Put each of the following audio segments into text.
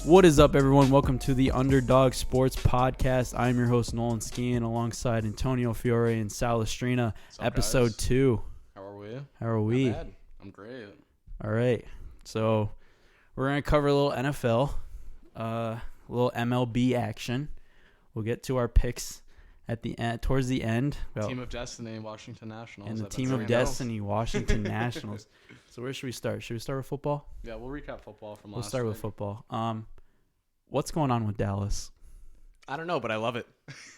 What is up, everyone? Welcome to the Underdog Sports Podcast. I'm your host, Nolan Skian, alongside Antonio Fiore and Sal Estrina. Episode guys? 2. How are we? How are we? Not bad. I'm great. All right. So we're going to cover a little NFL, a little MLB action. We'll get to our picks at the end, towards the end. Team of Destiny, Washington Nationals. And the Team of Destiny, Washington Nationals. So where should we start? Should we start with football? Yeah, we'll recap football from last week. We'll start with football. What's going on with Dallas? I don't know, but I love it.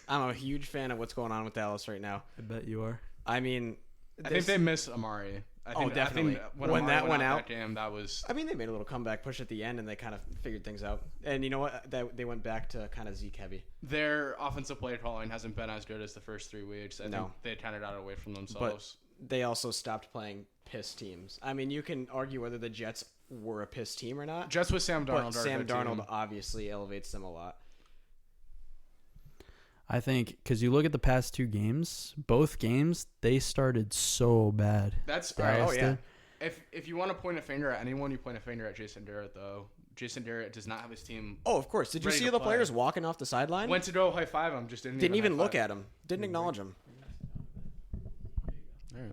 I'm a huge fan of what's going on with Dallas right now. I bet you are. I mean, I think they miss Amari. Definitely. I think when Amari that went that out, game, that was. I mean, they made a little comeback push at the end, and they kind of figured things out. And you know what? They went back to kind of Zeke heavy. Their offensive play calling hasn't been as good as the first 3 weeks. I think they kind of got away from themselves. But they also stopped playing piss teams. I mean, you can argue whether the Jets were a piss team or not. Jets with Sam Darnold. But Sam Darnold obviously elevates them a lot. I think because you look at the past 2 games, both games, they started so bad. That's Dallas right. Oh, yeah. did. If you want to point a finger at anyone, you point a finger at Jason Garrett, though. Jason Garrett does not have his team. Oh, of course. Did you see the players walking off the sideline? Went to go high five him, just didn't even look at him. Didn't acknowledge him. All right.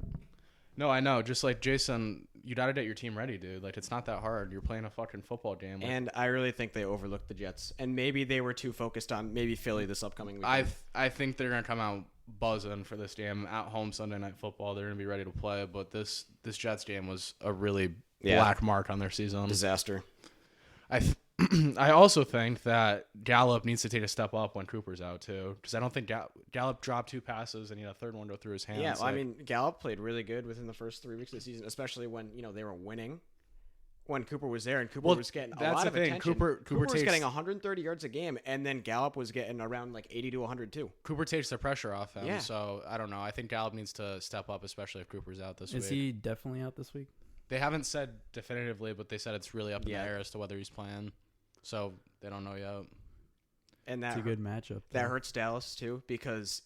No, I know. Just like Jason, you got to get your team ready, dude. Like, it's not that hard. You're playing a fucking football game. Like, And I really think they overlooked the Jets. And maybe they were too focused on maybe Philly this upcoming weekend. I think they're going to come out buzzing for this game at home Sunday Night Football. They're going to be ready to play. But this Jets game was a really black mark on their season. Disaster. I also think that Gallup needs to take a step up when Cooper's out, too. Because I don't think Gallup dropped 2 passes and he had a third one go through his hands. Yeah, well, I mean, Gallup played really good within the first 3 weeks of the season, especially when, they were winning. When Cooper was there, and Cooper was getting a lot of attention. Cooper was getting 130 yards a game, and then Gallup was getting around like 80 to 102. Cooper takes the pressure off him. Yeah. So, I don't know. I think Gallup needs to step up, especially if Cooper's out this week. Is he definitely out this week? They haven't said definitively, but they said it's really up in the air as to whether he's playing. So, they don't know yet. And it's a good matchup. That hurts Dallas, too, because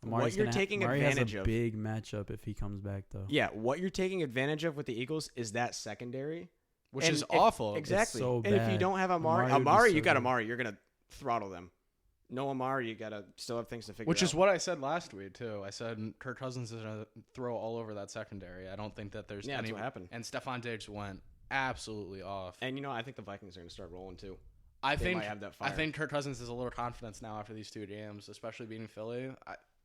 Amari's what you're taking advantage of. Big matchup if he comes back, though. Yeah, what you're taking advantage of with the Eagles is that secondary. Which is awful. Exactly. So and if you don't have Amari, you got good. Amari. You're going to throttle them. No Amari, you got to still have things to figure out. Which is what I said last week, too. I said Kirk Cousins is going to throw all over that secondary. I don't think that there's any. That's what happened. And Stephon Diggs went absolutely off. And, I think the Vikings are going to start rolling, too. I They might have that fire. I think Kirk Cousins has a little confidence now after these 2 games, especially beating Philly.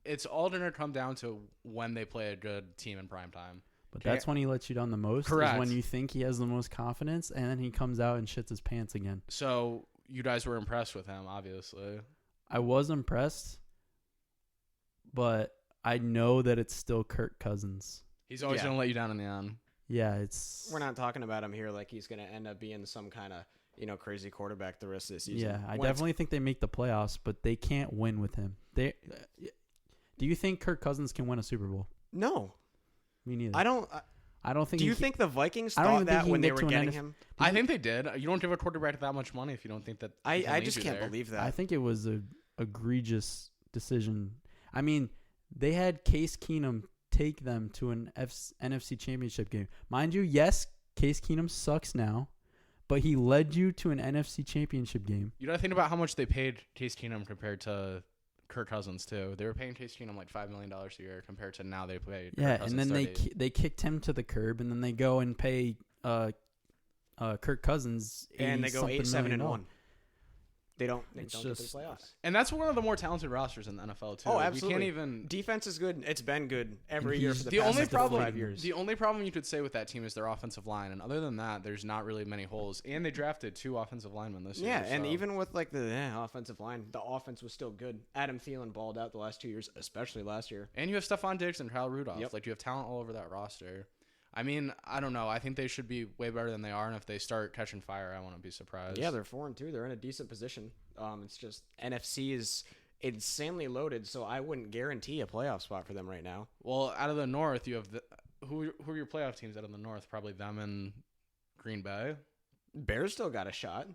It's all going to come down to when they play a good team in prime time. But that's when he lets you down the most. Correct. Is when you think he has the most confidence, and then he comes out and shits his pants again. So you guys were impressed with him, obviously. I was impressed, but I know that it's still Kirk Cousins. He's always going to let you down in the end. Yeah, it's. We're not talking about him here like he's going to end up being some kind of crazy quarterback the rest of the season. Yeah, I definitely think they make the playoffs, but they can't win with him. Do you think Kirk Cousins can win a Super Bowl? No. Me neither. I don't think. Do you think the Vikings thought that when they were getting him? I think they did. You don't give a quarterback that much money if you don't think that. I just can't believe that. I think it was a egregious decision. I mean, they had Case Keenum take them to an NFC Championship game. Mind you, yes, Case Keenum sucks now, but he led you to an NFC Championship game. You got to think about how much they paid Case Keenum compared to Kirk Cousins too. They were paying Case Keenum like $5 million a year compared to now they pay. Yeah, Kirk Cousins and then 30. they kicked him to the curb, and then they go and pay Kirk Cousins and they go 8-7-1. They don't It's get to the just- playoffs. And that's one of the more talented rosters in the NFL too. Oh, absolutely. We can't even. Defense is good. It's been good every year for the The past only 5 years. The only problem you could say with that team is their offensive line, and other than that, there's not really many holes. And they drafted 2 offensive linemen this year. Yeah, and so. even with like the offensive line, the offense was still good. Adam Thielen balled out the last 2 years, especially last year. And you have Stephon Diggs and Kyle Rudolph. Yep. Like, you have talent all over that roster. I mean, I don't know. I think they should be way better than they are, and if they start catching fire, I won't be surprised. Yeah, they're 4-2. They're in a decent position. It's just NFC is insanely loaded, so I wouldn't guarantee a playoff spot for them right now. Well, out of the North, you have who are your playoff teams out of the North? Probably them and Green Bay. Bears still got a shot.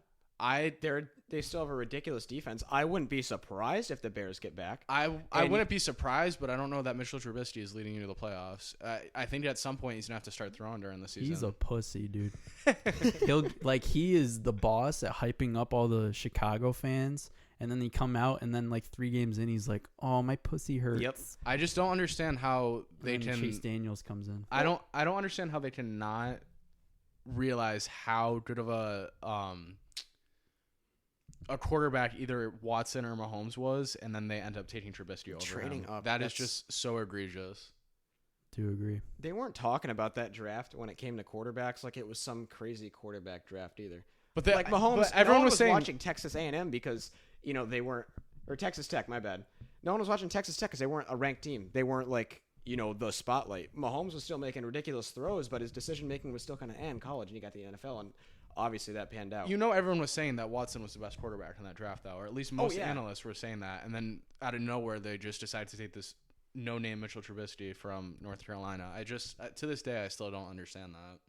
They still have a ridiculous defense. I wouldn't be surprised if the Bears get back. I wouldn't be surprised, but I don't know that Mitchell Trubisky is leading you to the playoffs. I think at some point he's gonna have to start throwing during the season. He's a pussy, dude. He is the boss at hyping up all the Chicago fans, and then he come out and then like 3 games in, he's like, "Oh, my pussy hurts." Yep. I just don't understand how they can. Chase Daniels comes in. I don't understand how they cannot realize how good of a quarterback either Watson or Mahomes was, and then they end up taking Trubisky over Trading him. up. That is just so egregious. Do agree. They weren't talking about that draft when it came to quarterbacks like it was some crazy quarterback draft either. But like Mahomes, but everyone was saying, watching Texas A&M because they weren't, or Texas Tech. My bad. No one was watching Texas Tech because they weren't a ranked team. They weren't like the spotlight. Mahomes was still making ridiculous throws, but his decision making was still kind of in college, and he got the NFL, and obviously that panned out. Everyone was saying that Watson was the best quarterback in that draft, though, or at least most analysts were saying that. And then out of nowhere, they just decided to take this no-name Mitchell Trubisky from North Carolina. I just, to this day, I still don't understand that.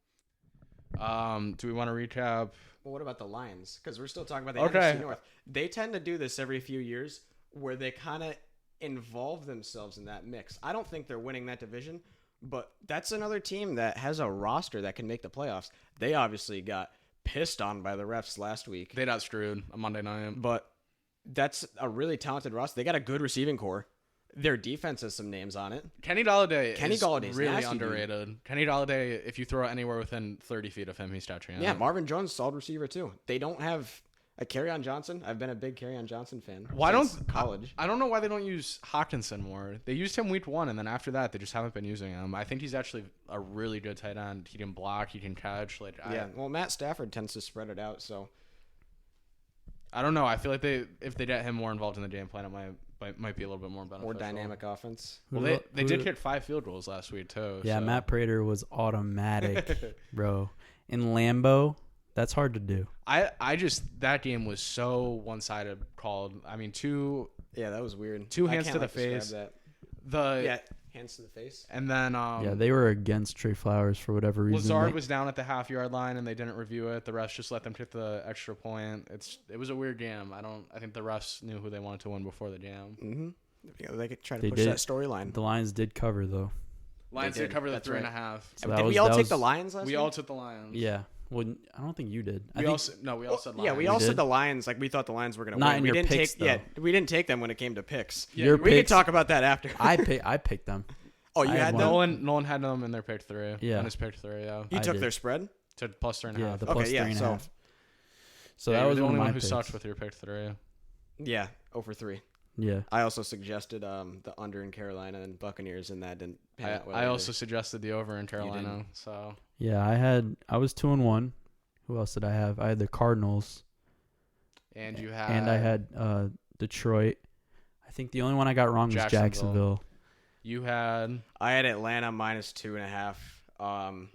Do we want to recap? Well, what about the Lions? Because we're still talking about the NFC North. They tend to do this every few years where they kind of involve themselves in that mix. I don't think they're winning that division, but that's another team that has a roster that can make the playoffs. They obviously got pissed on by the refs last week. They got screwed on Monday night. But that's a really talented roster. They got a good receiving core. Their defense has some names on it. Kenny Galladay's really nasty, underrated. Dude. Kenny Galladay, if you throw it anywhere within 30 feet of him, he's touching it. Yeah, Marvin Jones, solid receiver too. They don't have a Kerryon Johnson. I've been a big Kerryon Johnson fan. College? I don't know why they don't use Hawkinson more. They used him week 1, and then after that, they just haven't been using him. I think he's actually a really good tight end. He can block. He can catch. Well, Matt Stafford tends to spread it out, so I don't know. I feel like if they get him more involved in the game plan, it might be a little bit more beneficial. More dynamic offense. Well, they did kick 5 field goals last week too. Yeah, so. Matt Prater was automatic, bro. In Lambeau, that's hard to do. I just that game was so one-sided called. I mean, that was weird. 2 hands to the face. Hands to the face. And then they were against Trey Flowers for whatever reason. Lazard was down at the half-yard line and they didn't review it. The refs just let them kick the extra point. It was a weird game. I think the refs knew who they wanted to win before the game. Mm-hmm. They could try to push that storyline. The Lions did cover though. Lions did cover the 3.5. So did we all take the Lions last week? We all took the Lions. Yeah. Well, I don't think you did. We all said Lions. Yeah, we all said the Lions. Like we thought the Lions were going to win. Not in your picks, though. Yeah, we didn't take them when it came to picks. Yeah, we can talk about that after. I picked them. Oh, you had them? Nolan had them in their pick 3. Yeah. In his pick 3, yeah. You took their spread? To plus 3.5. Yeah, the plus 3.5. So that was the only one who sucked with your pick 3. Yeah, 0-for-3. Yeah. I also suggested the under in Carolina and Buccaneers, and that didn't pan out well. I also suggested the over in Carolina. So yeah, I was 2-1. Who else did I have? I had the Cardinals. And you had. And I had Detroit. I think the only one I got wrong was Jacksonville. I had Atlanta -2.5.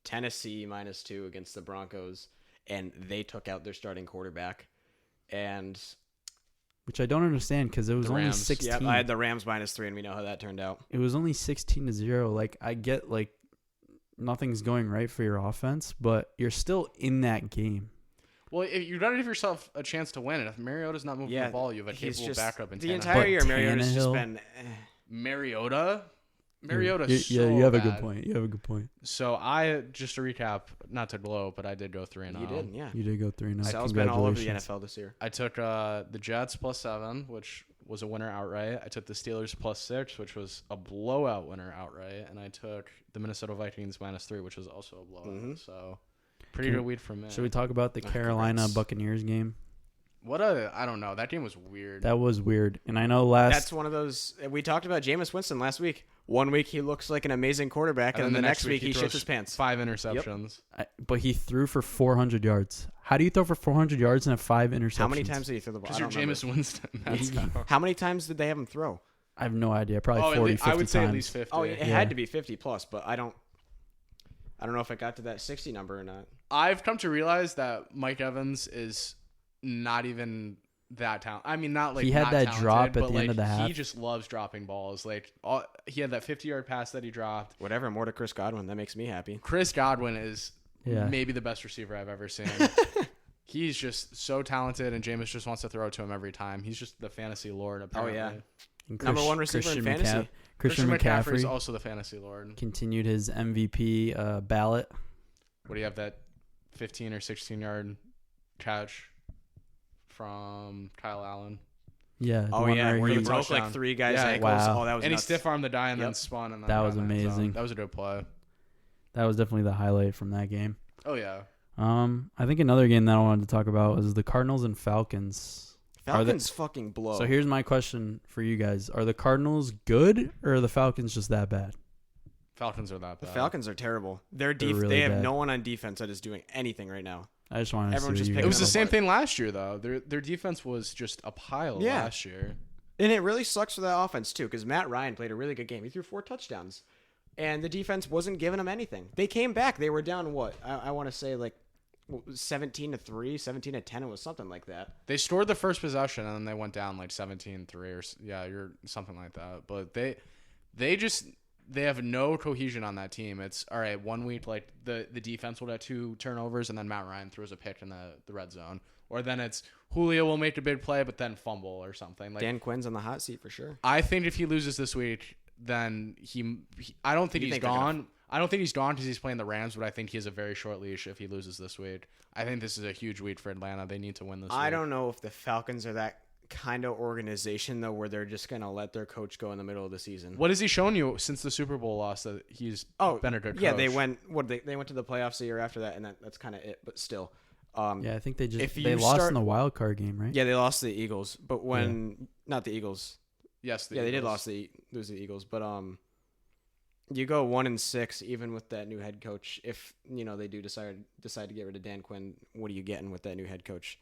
Tennessee -2 against the Broncos, and they took out their starting quarterback. Which I don't understand because it was only 16. Yeah, I had the Rams -3, and we know how that turned out. It was only 16-0. Like I get nothing's going right for your offense, but you're still in that game. Well, you got to give yourself a chance to win. And if Mariota's not moving the ball, you have a capable backup in the entire year. Mariota's just been Mariota. You have a good point. You have a good point. So just to recap, not to glow, but I did go 3-0. You did, yeah. You did go 3-0. Sal's been all over the NFL this year. I took the Jets +7, which was a winner outright. I took the Steelers +6, which was a blowout winner outright, and I took the Minnesota Vikings -3, which was also a blowout. Mm-hmm. So pretty good week from me. Should we talk about the Carolina Buccaneers game? I don't know. That game was weird. That was weird. And I know that's one of those. We talked about Jameis Winston last week. One week he looks like an amazing quarterback, and then the next week he shits his pants. 5 interceptions. Yep. But he threw for 400 yards. How do you throw for 400 yards and have 5 interceptions? How many times did he throw the ball? Because you're Jameis Winston. How many times did they have him throw? I have no idea. Probably 40, 50 I would say times. at least 50. Oh, it had to be 50 plus, but I don't know if it got to that 60 number or not. I've come to realize that Mike Evans is not even that talented. I mean, not like he had not that talented, drop at but the end of the half. He just loves dropping balls. He had that 50-yard pass that he dropped. Whatever, more to Chris Godwin. That makes me happy. Chris Godwin is maybe the best receiver I've ever seen. He's just so talented, and Jameis just wants to throw it to him every time. He's just the fantasy lord, apparently. Oh, yeah. Number one receiver in fantasy. Christian McCaffrey is also the fantasy lord. Continued his MVP ballot. What do you have, that 15 or 16-yard catch from Kyle Allen? Yeah. Oh, yeah, where he broke like 3 guys' ankles. Wow. Oh, that was and nuts. He stiff-armed the guy and then spun. And then that was amazing. That was a good play. That was definitely the highlight from that game. Oh, yeah. I think another game that I wanted to talk about was the Cardinals and Falcons. Falcons fucking blow. So here's my question for you guys. Are the Cardinals good or are the Falcons just that bad? Falcons are that bad. The Falcons are terrible. They have no one on defense that is doing anything right now. I just wanted to see. It was the same thing last year, though. Their defense was just a pile last year. And it really sucks for that offense, too, because Matt Ryan played a really good game. He threw 4 touchdowns. And the defense wasn't giving them anything. They came back. They were down, what? I want to say, like, 17-3, 17-10. It was something like that. They scored the first possession, and then they went down, like, 17-3 or you're something like that. But they have no cohesion on that team. It's, all right, 1 week, like, the defense will have 2 turnovers, and then Matt Ryan throws a pick in the red zone. Or then it's Julio will make a big play, but then fumble or something. Like, Dan Quinn's on the hot seat for sure. I think if he loses this week, then I don't think he's gone. I don't think he's gone because he's playing the Rams, but I think he has a very short leash if he loses this week. I think this is a huge week for Atlanta. They need to win this week. I don't know if the Falcons are that kind of organization, though, where they're just going to let their coach go in the middle of the season. What has he shown you since the Super Bowl loss that he's been a good coach? Yeah, they went to the playoffs the year after that, and that's kind of it, but still. I think they lost in the wild card game, right? Yeah, they lost to the Eagles, but not the Eagles. Yes, they did lose to the Eagles, but you go 1-6 even with that new head coach. If they do decide to get rid of Dan Quinn, what are you getting with that new head coach?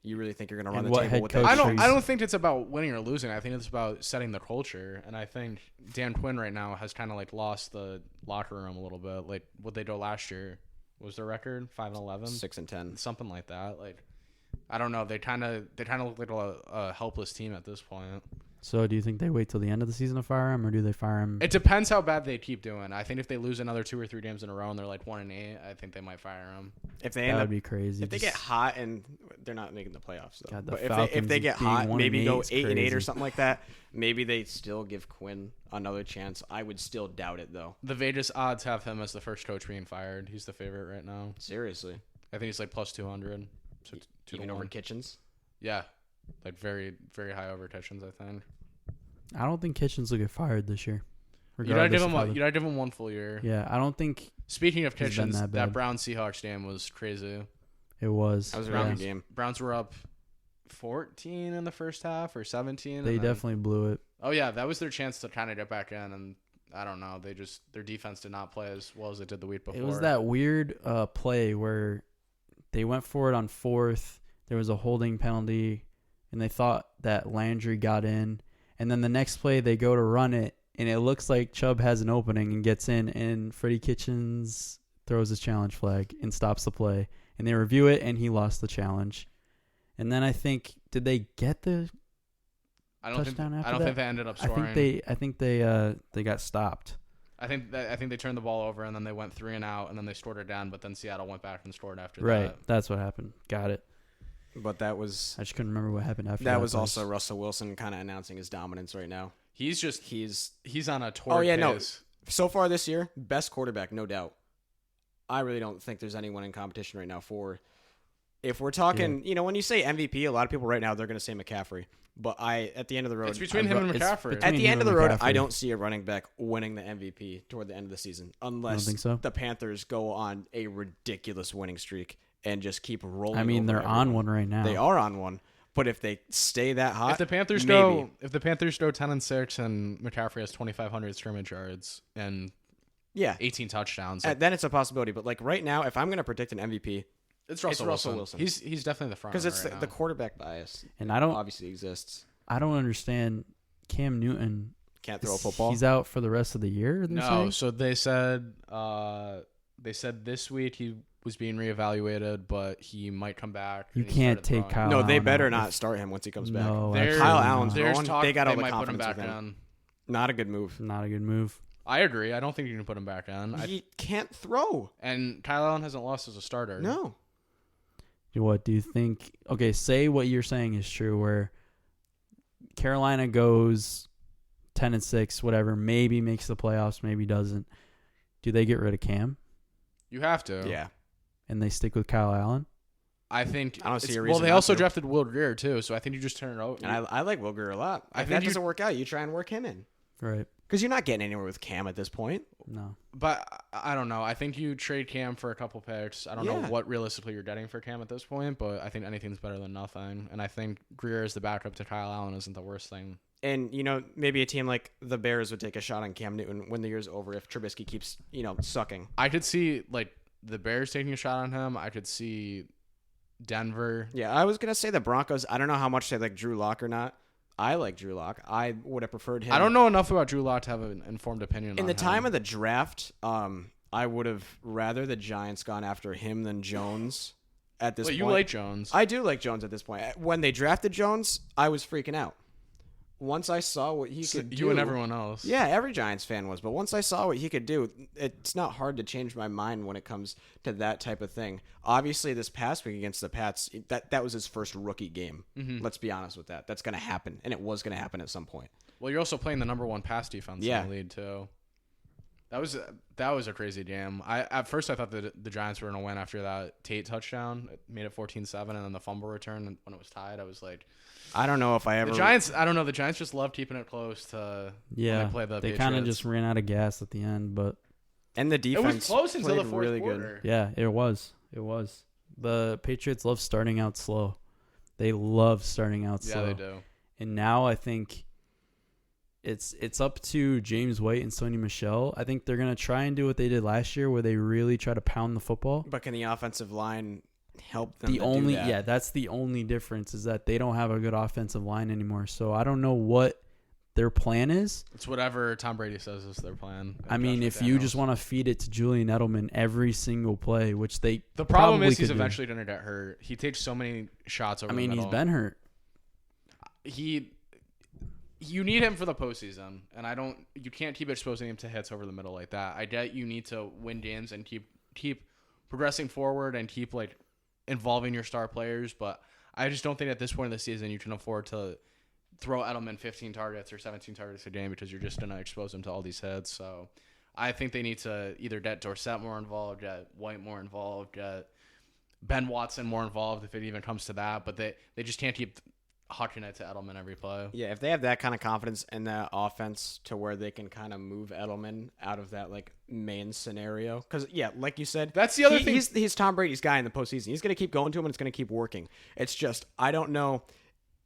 You really think you're going to run the table with that? I don't think it's about winning or losing. I think it's about setting the culture, and I think Dan Quinn right now has kind of like lost the locker room a little bit. Like what they did last year. What was their record? 5-11, 6-10, something like that. Like, I don't know. They kind of look like a helpless team at this point. So, do you think they wait till the end of the season to fire him, or do they fire him? It depends how bad they keep doing. I think if they lose another 2 or 3 games in a row and they're like 1-8, I think they might fire him. That would be crazy. If they get hot and they're not making the playoffs, though. God, but if they get hot, maybe go 8-8 or something like that. Maybe they still give Quinn another chance. I would still doubt it, though. The Vegas odds have him as the first coach being fired. He's the favorite right now. Seriously, I think he's like plus 200. So even over Kitchens. Yeah, like very, very high over Kitchens, I think. I don't think Kitchens will get fired this year. You gotta give him 1 full year. Yeah, I don't think. Speaking of Kitchens, that Browns Seahawks game was crazy. It was. That was a really good game. Browns were up 14 in the first half or 17. They definitely blew it. Oh yeah, that was their chance to kind of get back in, and I don't know. Their defense did not play as well as it did the week before. It was that weird play where they went for it on 4th. There was a holding penalty, and they thought that Landry got in. And then the next play, they go to run it, and it looks like Chubb has an opening and gets in, and Freddie Kitchens throws his challenge flag and stops the play. And they review it, and he lost the challenge. And then I think, did they get the touchdown after that? I don't think they ended up scoring. I think they got stopped. I think they turned the ball over, and then they went 3 and out, and then they scored it down, but then Seattle went back and scored after that. Right, that's what happened. Got it. But that was... I just couldn't remember what happened after that. That was also Russell Wilson kind of announcing his dominance right now. He's on a tour. Oh, yeah, pace. No. So far this year, best quarterback, no doubt. I really don't think there's anyone in competition right now for... If we're talking... Yeah. When you say MVP, a lot of people right now, they're going to say McCaffrey. But at the end of the road... It's between him and McCaffrey. At the end of the road, I don't see a running back winning the MVP toward the end of the season. Unless the Panthers go on a ridiculous winning streak and just keep rolling. I mean, they're on one right now. They are on one. But if they stay that hot, if the Panthers go 10-6 and McCaffrey has 2,500 scrimmage yards and 18 touchdowns, then it's a possibility. But like right now, if I'm going to predict an MVP, it's Russell Wilson. He's definitely the front because it's right the quarterback bias, and obviously exists. I don't understand. Cam Newton can't throw a football. He's out for the rest of the year. No, so they said this week he was being reevaluated, but he might come back. You can't take Kyle. No, they better not start him once he comes back. Kyle Allen's going. They got all the confidence with him. Not a good move. Not a good move. I agree. I don't think you can put him back in. He can't throw. And Kyle Allen hasn't lost as a starter. No. What do you think? Okay, say what you're saying is true, where Carolina goes 10-6, whatever, maybe makes the playoffs, maybe doesn't. Do they get rid of Cam? You have to. Yeah. And they stick with Kyle Allen? I think. I don't see a reason. Well, they also drafted Will Greer too, so I think you just turn it over. And I like Will Greer a lot. If that doesn't work out, you try and work him in. Right. Because you're not getting anywhere with Cam at this point. No. But I don't know. I think you trade Cam for a couple picks. I don't know what realistically you're getting for Cam at this point, but I think anything's better than nothing. And I think Greer as the backup to Kyle Allen isn't the worst thing. And, maybe a team like the Bears would take a shot on Cam Newton when the year's over if Trubisky keeps, sucking. I could see, the Bears taking a shot on him. I could see Denver. Yeah, I was going to say the Broncos. I don't know how much they like Drew Lock or not. I like Drew Lock. I would have preferred him. I don't know enough about Drew Lock to have an informed opinion on him. In the time of the draft, I would have rather the Giants gone after him than Jones at this point. You like Jones. I do like Jones at this point. When they drafted Jones, I was freaking out. Once I saw what he could do. You and everyone else. Yeah, every Giants fan was. But once I saw what he could do, it's not hard to change my mind when it comes to that type of thing. Obviously, this past week against the Pats, that was his first rookie game. Mm-hmm. Let's be honest with that. That's going to happen, and it was going to happen at some point. Well, you're also playing the number one pass defense in the league, too. That was a crazy game. At first I thought that the Giants were going to win after that Tate touchdown. It made it 14-7, and then the fumble return when it was tied. I was like, I don't know if I ever. The Giants. I don't know. The Giants just love keeping it close to. Yeah, when they play the they kind of just ran out of gas at the end, but. And the defense. It was close until the fourth really quarter. Good. Yeah, it was. It was. The Patriots love starting out slow. They love starting out slow. Yeah, they do. And now I think it's up to James White and Sony Michel. I think they're gonna try and do what they did last year, where they really try to pound the football. But can the offensive line help them? Do that? That's the only difference, is that they don't have a good offensive line anymore. So I don't know what their plan is. It's whatever Tom Brady says is their plan. I mean, if you just want to feed it to Julian Edelman every single play, which they the problem is he's eventually going to get hurt. He takes so many shots over. I mean, he's been hurt. You need him for the postseason, and you can't keep exposing him to hits over the middle like that. I get you need to win games and keep progressing forward and keep involving your star players, but I just don't think at this point in the season you can afford to throw Edelman 15 targets or 17 targets a game, because you're just going to expose him to all these hits. So I think they need to either get Dorsett more involved, get White more involved, get Ben Watson more involved if it even comes to that, but they just can't keep hucking it to Edelman every play. Yeah, if they have that kind of confidence in that offense to where they can kind of move Edelman out of that main scenario, because like you said, that's the other thing. He's Tom Brady's guy in the postseason. He's going to keep going to him, and it's going to keep working. It's just I don't know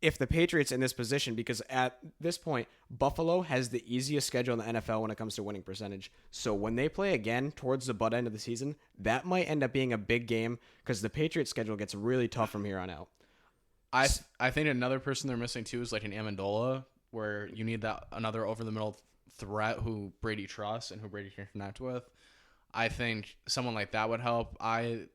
if the Patriots in this position, because at this point Buffalo has the easiest schedule in the NFL when it comes to winning percentage. So when they play again towards the butt end of the season, that might end up being a big game, because the Patriots schedule gets really tough from here on out. I think another person they're missing too is an Amendola, where you need that another over the middle threat who Brady trusts and who Brady can connect with. I think someone like that would help. They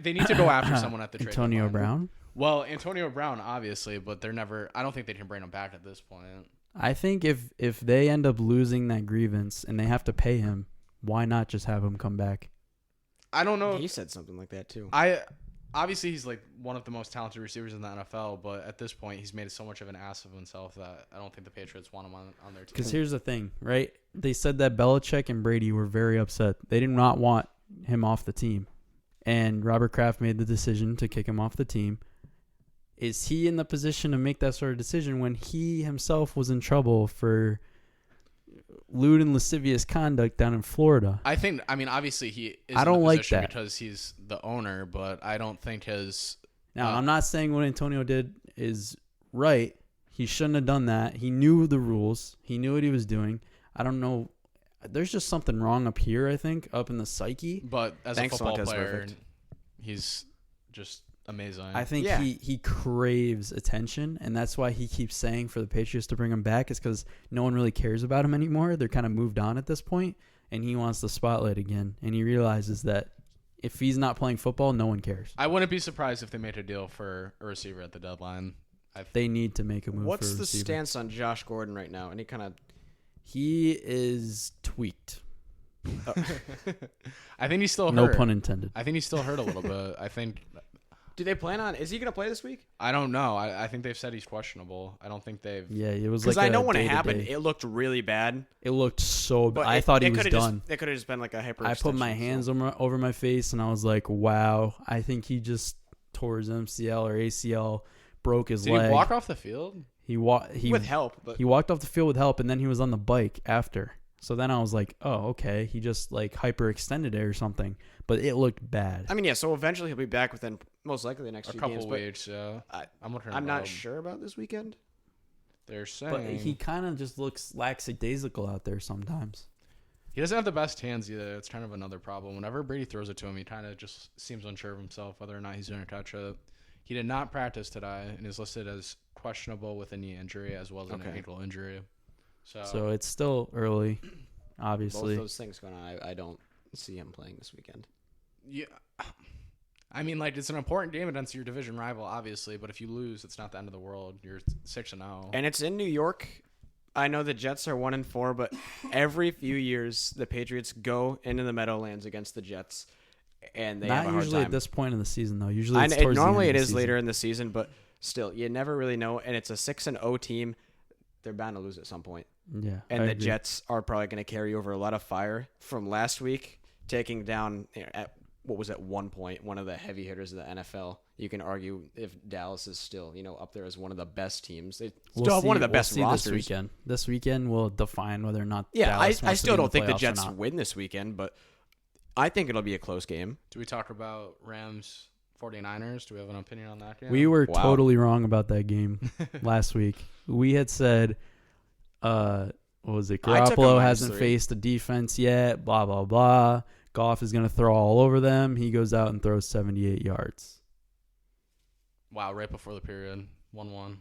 need to go after someone at the trade Antonio deadline. Brown. Well, Antonio Brown obviously, but they're never. I don't think they can bring him back at this point. I think if they end up losing that grievance and they have to pay him, why not just have him come back? I don't know. He said something like that too. Obviously, he's one of the most talented receivers in the NFL, but at this point, he's made so much of an ass of himself that I don't think the Patriots want him on their team. Because here's the thing, right? They said that Belichick and Brady were very upset. They did not want him off the team. And Robert Kraft made the decision to kick him off the team. Is he in the position to make that sort of decision when he himself was in trouble for lewd and lascivious conduct down in Florida? I mean, obviously he is I don't in the like position that because he's the owner, but I don't think his... Now, I'm not saying what Antonio did is right. He shouldn't have done that. He knew the rules. He knew what he was doing. I don't know. There's just something wrong up here, I think, up in the psyche. But as a football player, he's just amazing. I think he craves attention, and that's why he keeps saying for the Patriots to bring him back, is because no one really cares about him anymore. They're kind of moved on at this point, and he wants the spotlight again. And he realizes that if he's not playing football, no one cares. I wouldn't be surprised if they made a deal for a receiver at the deadline. They need to make a move. What's for a the receiver. stance on Josh Gordon right now? Any kind of... He is tweaked. I think he's still hurt. No pun intended. I think he's still hurt a little bit. I think Do they plan on? Is he going to play this week? I don't know. I think they've said he's questionable. I don't think they've. Yeah, it was because I know when it happened, it looked really bad. It looked so bad. I thought he was done. It could have just been like a hyper. I put my hands over my face and I was like, "Wow!" I think he just tore his MCL or ACL, broke his leg. Did he walk off the field? He with help. But he walked off the field with help, and then he was on the bike after. So then I was like, "Oh, okay." He just like hyperextended it or something, but it looked bad. I mean, yeah. So eventually he'll be back within most likely the next few games. A couple weeks. Yeah. I'm not sure about this weekend. They're saying, but he kind of just looks lackadaisical out there sometimes. He doesn't have the best hands either. It's kind of another problem. Whenever Brady throws it to him, he kind of just seems unsure of himself whether or not he's going to touch it. He did not practice today and is listed as questionable with a knee injury as well as an ankle injury. So it's still early, obviously. Both those things going on. I don't see him playing this weekend. Yeah. I mean, like, it's an important game against your division rival, obviously, but if you lose, it's not the end of the world. You're 6-0. And it's in New York. I know the Jets are 1-4, but every few years the Patriots go into the Meadowlands against the Jets, and they have a hard time. Not usually at this point in the season, though. Usually it's normally it is later in the season, but still, you never really know. And it's a 6-0 team. They're bound to lose at some point. Yeah, and the Jets are probably going to carry over a lot of fire from last week, taking down at what was at one point one of the heavy hitters of the NFL. You can argue if Dallas is still up there as one of the best teams. They still have one of the best rosters. This weekend will define whether or not. Yeah, Dallas I still don't think the Jets win this weekend, but I think it'll be a close game. Do we talk about Rams 49ers? Do we have an opinion on that game? We were totally wrong about that game last week. We had said, what was it? Garoppolo hasn't faced a defense yet, blah, blah, blah. Goff is going to throw all over them. He goes out and throws 78 yards. Wow, right before the period. 1-1.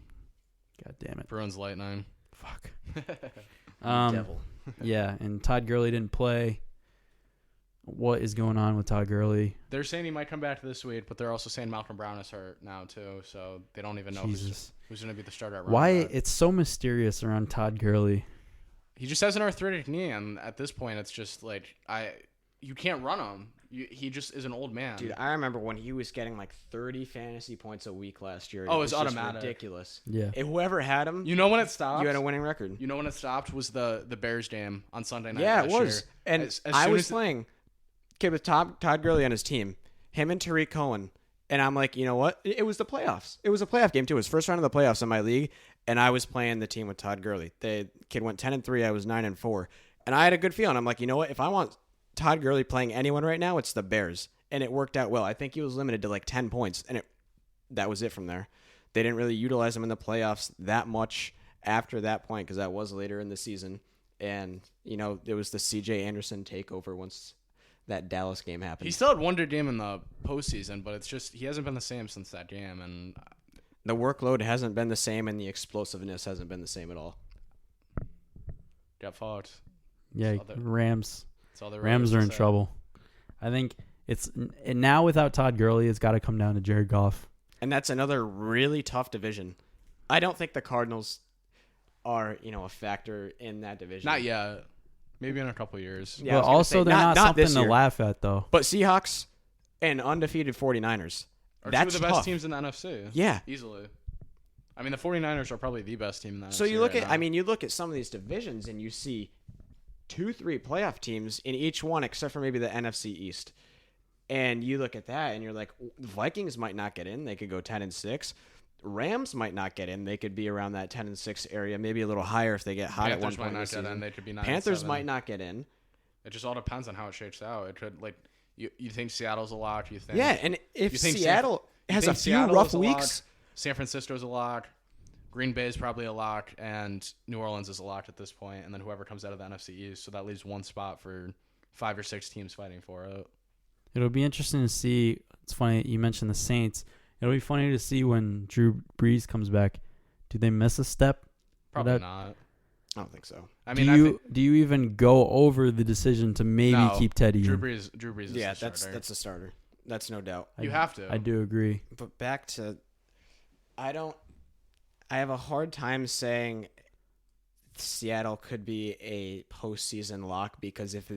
God damn it. Bruins Lightning. Fuck. Devil. Yeah, and Todd Gurley didn't play. What is going on with Todd Gurley? They're saying he might come back this week, but they're also saying Malcolm Brown is hurt now too, so they don't even know who's going to be the starter at running Why back. It's so mysterious around Todd Gurley. He just has an arthritic knee, and at this point, it's just like you can't run him. He just is an old man. Dude, I remember when he was getting like 30 fantasy points a week last year. Oh, it was automatic. Ridiculous. Yeah. And whoever had him, you know when it stopped? You had a winning record. You know when it stopped was the Bears game on Sunday night. Yeah, it was. Year. And I was playing with Todd Gurley on his team, him and Tariq Cohen. And I'm like, you know what? It was the playoffs. It was a playoff game too. It was first round of the playoffs in my league, and I was playing the team with Todd Gurley. The kid went 10-3. I was 9-4, and I had a good feeling. I'm like, you know what? If I want Todd Gurley playing anyone right now, it's the Bears, and it worked out well. I think he was limited to like 10 points, and that was it from there. They didn't really utilize him in the playoffs that much after that point because that was later in the season, and it was the C.J. Anderson takeover once that Dallas game happened. He still had one good game in the postseason, but it's just he hasn't been the same since that game, and the workload hasn't been the same, and the explosiveness hasn't been the same at all. Got fucked. Yeah, Rams. Rams are in trouble. I think now without Todd Gurley, it's got to come down to Jared Goff. And that's another really tough division. I don't think the Cardinals are, a factor in that division. Not yet. Maybe in a couple years. Yeah, but also they're not something to laugh at, though. But Seahawks and undefeated 49ers. That's two of the best teams in the NFC. Yeah. Easily. I mean, the 49ers are probably the best team in the NFC. So you look at some of these divisions and you see 2-3 playoff teams in each one except for maybe the NFC East. And you look at that and you're like, Vikings might not get in. They could go 10-6. Rams might not get in. They could be around that 10-6 area, maybe a little higher if they get hot at one point in the season. They could be 9-7. Panthers might not get in. It just all depends on how it shakes out. It could you think Seattle's a lock? You think and if Seattle has a few rough weeks, San Francisco's a lock, Green Bay is probably a lock, and New Orleans is a lock at this point. And then whoever comes out of the NFC East, so that leaves one spot for 5 or 6 teams fighting for it. It'll be interesting to see. It's funny you mentioned the Saints. It'll be funny to see when Drew Brees comes back. Do they miss a step? Probably not. I don't think so. I mean, do you even go over the decision to maybe keep Teddy Drew in? Brees is the starter. That's a starter. That's no doubt. You have to. I do agree. But back to, I have a hard time saying Seattle could be a postseason lock because if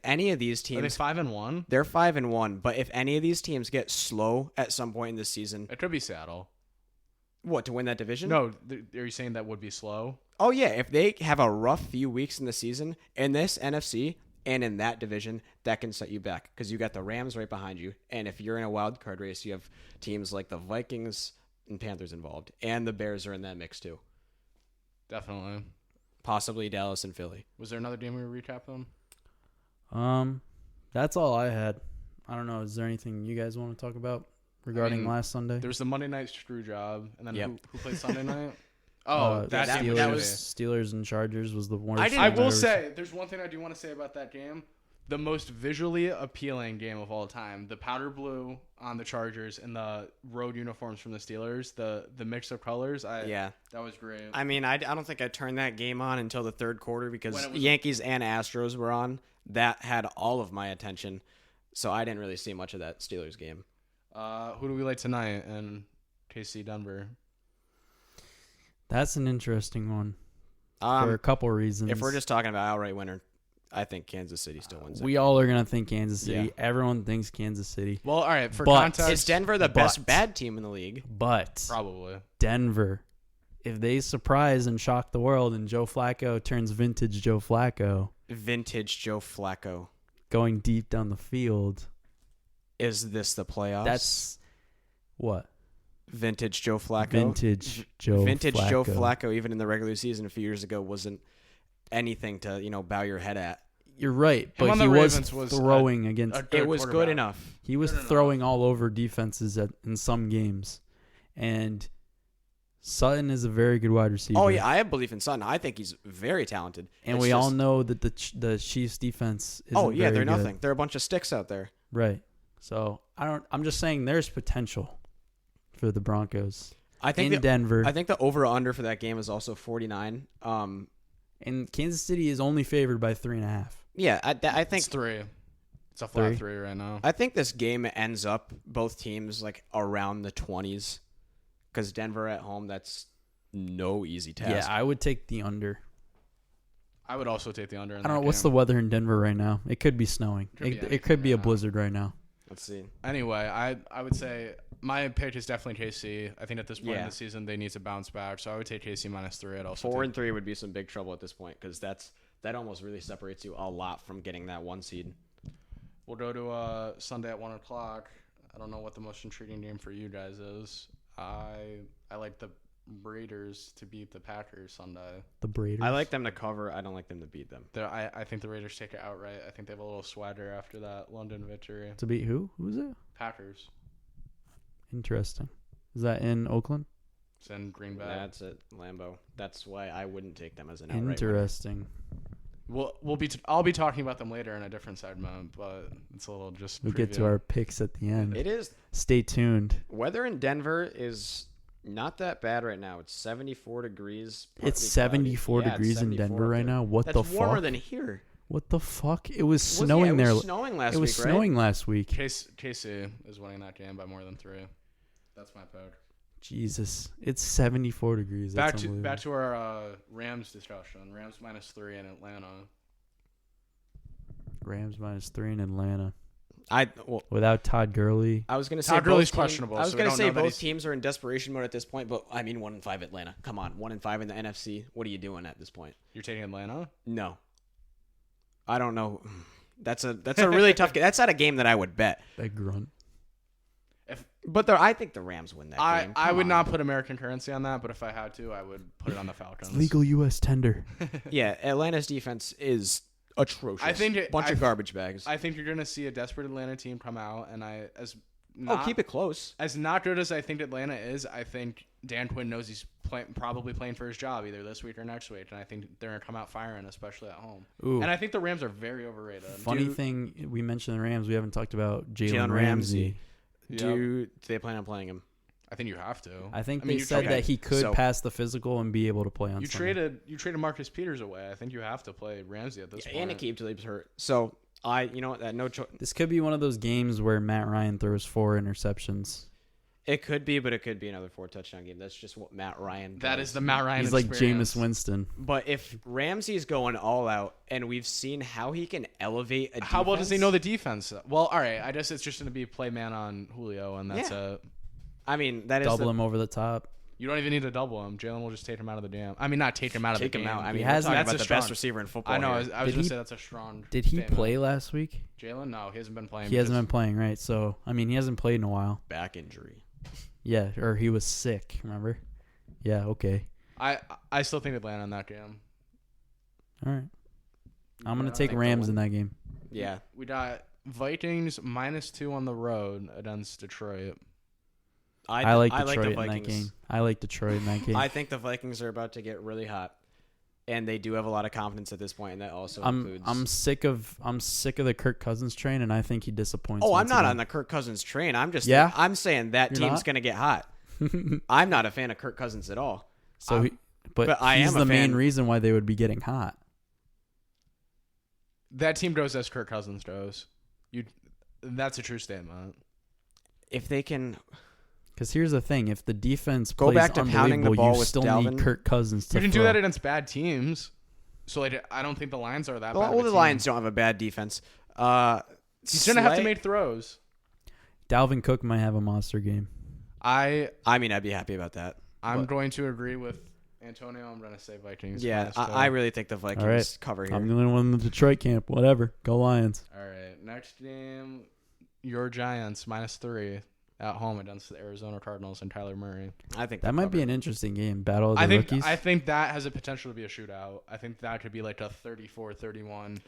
any of these teams, are they 5-1? They're 5-1. But if any of these teams get slow at some point in this season, it could be Seattle. What, to win that division? No, are you saying that would be slow? Oh yeah, if they have a rough few weeks in the season in this NFC and in that division, that can set you back because you got the Rams right behind you, and if you're in a wild card race, you have teams like the Vikings and Panthers involved, and the Bears are in that mix too. Definitely. Possibly Dallas and Philly. Was there another game we were recapping? That's all I had. I don't know. Is there anything you guys want to talk about regarding last Sunday? There was the Monday night screw job, and then who played Sunday night? That Steelers, was Steelers and Chargers was the worst. I will say, there's one thing I do want to say about that game. The most visually appealing game of all time. The powder blue on the Chargers and the road uniforms from the Steelers. The mix of colors. That was great. I mean, I don't think I turned that game on until the third quarter because Yankees and Astros were on. That had all of my attention. So I didn't really see much of that Steelers game. Who do we like tonight in KC Denver? That's an interesting one for a couple reasons. If we're just talking about outright winner, I think Kansas City still wins. We all are going to think Kansas City. Yeah. Everyone thinks Kansas City. Well, all right. For context, is Denver the best bad team in the league? But probably Denver, if they surprise and shock the world and Joe Flacco turns vintage Joe Flacco. Vintage Joe Flacco. Going deep down the field. Is this the playoffs? That's what? Vintage Joe Flacco. Vintage Joe Flacco, even in the regular season a few years ago, wasn't anything to bow your head at. You're right, but he was throwing against. It was good enough. He was throwing all over defenses in some games, and Sutton is a very good wide receiver. Oh yeah, I have belief in Sutton. I think he's very talented. And we all know that the Chiefs' defense is. Oh yeah, they're nothing. They're a bunch of sticks out there. Right. So I'm just saying there's potential for the Broncos. I think Denver. I think the over/under for that game is also 49. And Kansas City is only favored by 3.5. Yeah, I think it's 3. It's a flat 3 right now. I think this game ends up both teams like around the 20s, because Denver at home, that's no easy task. Yeah, I would take the under. I would also take the under. I don't know what's the weather in Denver right now. It could be snowing. It could be a blizzard right now. Let's see. Anyway, I would say my pick is definitely KC. I think at this point in the season they need to bounce back, so I would take KC -3. I'd also 4-3 would be some big trouble at this point because that almost really separates you a lot from getting that 1 seed. We'll go to Sunday at 1:00. I don't know what the most intriguing game for you guys is. I like the Raiders to beat the Packers Sunday. The Raiders. I like them to cover. I don't like them to beat them. I think the Raiders take it outright. I think they have a little swagger after that London victory. To beat who? Who is it? Packers. Interesting. Is that in Oakland? It's in Green Bay. That's it, Lambeau. That's why I wouldn't take them as an outright Interesting. Winner. I'll be talking about them later in a different segment, but it's a little just. We'll get to our picks at the end. It is. Stay tuned. Weather in Denver is not that bad right now. It's 74 degrees. It's 74 degrees in Denver right now. What the fuck? That's warmer than here. What the fuck? It was snowing there. It was snowing last week. It was snowing last week. KC is winning that game by more than 3. That's my pick. Jesus, it's 74 degrees. Back to our Rams discussion. Rams -3 in Atlanta. Rams -3 in Atlanta. Without Todd Gurley. I was going to say Todd Gurley's questionable. I was going to say both teams are in desperation mode at this point, but I mean 1-5 Atlanta. Come on, 1-5 in the NFC. What are you doing at this point? You're taking Atlanta? No. I don't know. That's a really tough game. That's not a game that I would bet. Big grunt. I think the Rams win that game. I would not put American currency on that, but if I had to, I would put it on the Falcons. It's legal U.S. tender. Yeah, Atlanta's defense is atrocious. Bunch of garbage bags. I think you're going to see a desperate Atlanta team come out, and keep it close. As not good as I think Atlanta is, I think Dan Quinn knows he's probably playing for his job either this week or next week, and I think they're going to come out firing, especially at home. Ooh. And I think the Rams are very overrated. Funny thing, we mentioned the Rams. We haven't talked about Jalen Ramsey. Do they plan on playing him? I think you have to. I think they said that he could pass the physical and be able to play on Sunday. You traded Marcus Peters away. I think you have to play Ramsey at this point. And Akeem Talib's hurt. So no choice. This could be one of those games where Matt Ryan throws 4 interceptions. It could be, but it could be another 4-touchdown game. That's just what Matt Ryan does. That is the Matt Ryan He's experience. like Jameis Winston. But if Ramsey's going all out, and we've seen how he can elevate a defense. How well does he know the defense? Well, all right. I guess it's just going to be play man on Julio, and that's it. I mean, that is double him over the top. You don't even need to double him. Jalen will just take him out of the game. I mean, not take him out of the game. Take him out. I mean, He we're has- talking that's about the best receiver in football. I know. here. I was going to say that's a strong. Did he statement. play last week? Jalen? No, he hasn't been playing. He hasn't been playing, right? So, I mean, he hasn't played in a while. Back injury. Yeah, or he was sick, remember? Yeah, okay. I still think Atlanta in that game. All right. I'm going to take think Rams they'll in that game. Yeah. We got Vikings -2 on the road against Detroit. I like the Detroit in that Vikings. game. I like Detroit in that game. I think the Vikings are about to get really hot, and they do have a lot of confidence at this point, and that also includes. I'm sick of the Kirk Cousins train, and I think he disappoints. I'm not on the Kirk Cousins train. I'm just. Yeah? I'm saying that You're team's not? going to get hot. I'm not a fan of Kirk Cousins at all. So, but I he's am a the main fan. reason why they would be getting hot. That team goes as Kirk Cousins goes. That's a true statement. If they can. Because here's the thing: if the defense Go plays back to pounding the unbelievable, ball you with still Dalvin. need Kirk Cousins to You can do throw. that against bad teams. So I don't think the Lions are that bad. Well, of a the team. Lions don't have a bad defense. He's going to have to make throws. Dalvin Cook might have a monster game. I mean, I'd be happy about that. I'm going to agree with Antonio. I'm going to say Vikings. Yeah, -2. I really think the Vikings All right. cover here. I'm the only one in the Detroit camp. Whatever. Go Lions. All right. Next game, your Giants -3 at home against the Arizona Cardinals and Tyler Murray. I think That might be an interesting game. Battle of the rookies. I think that has a potential to be a shootout. I think that could be like a 34-31,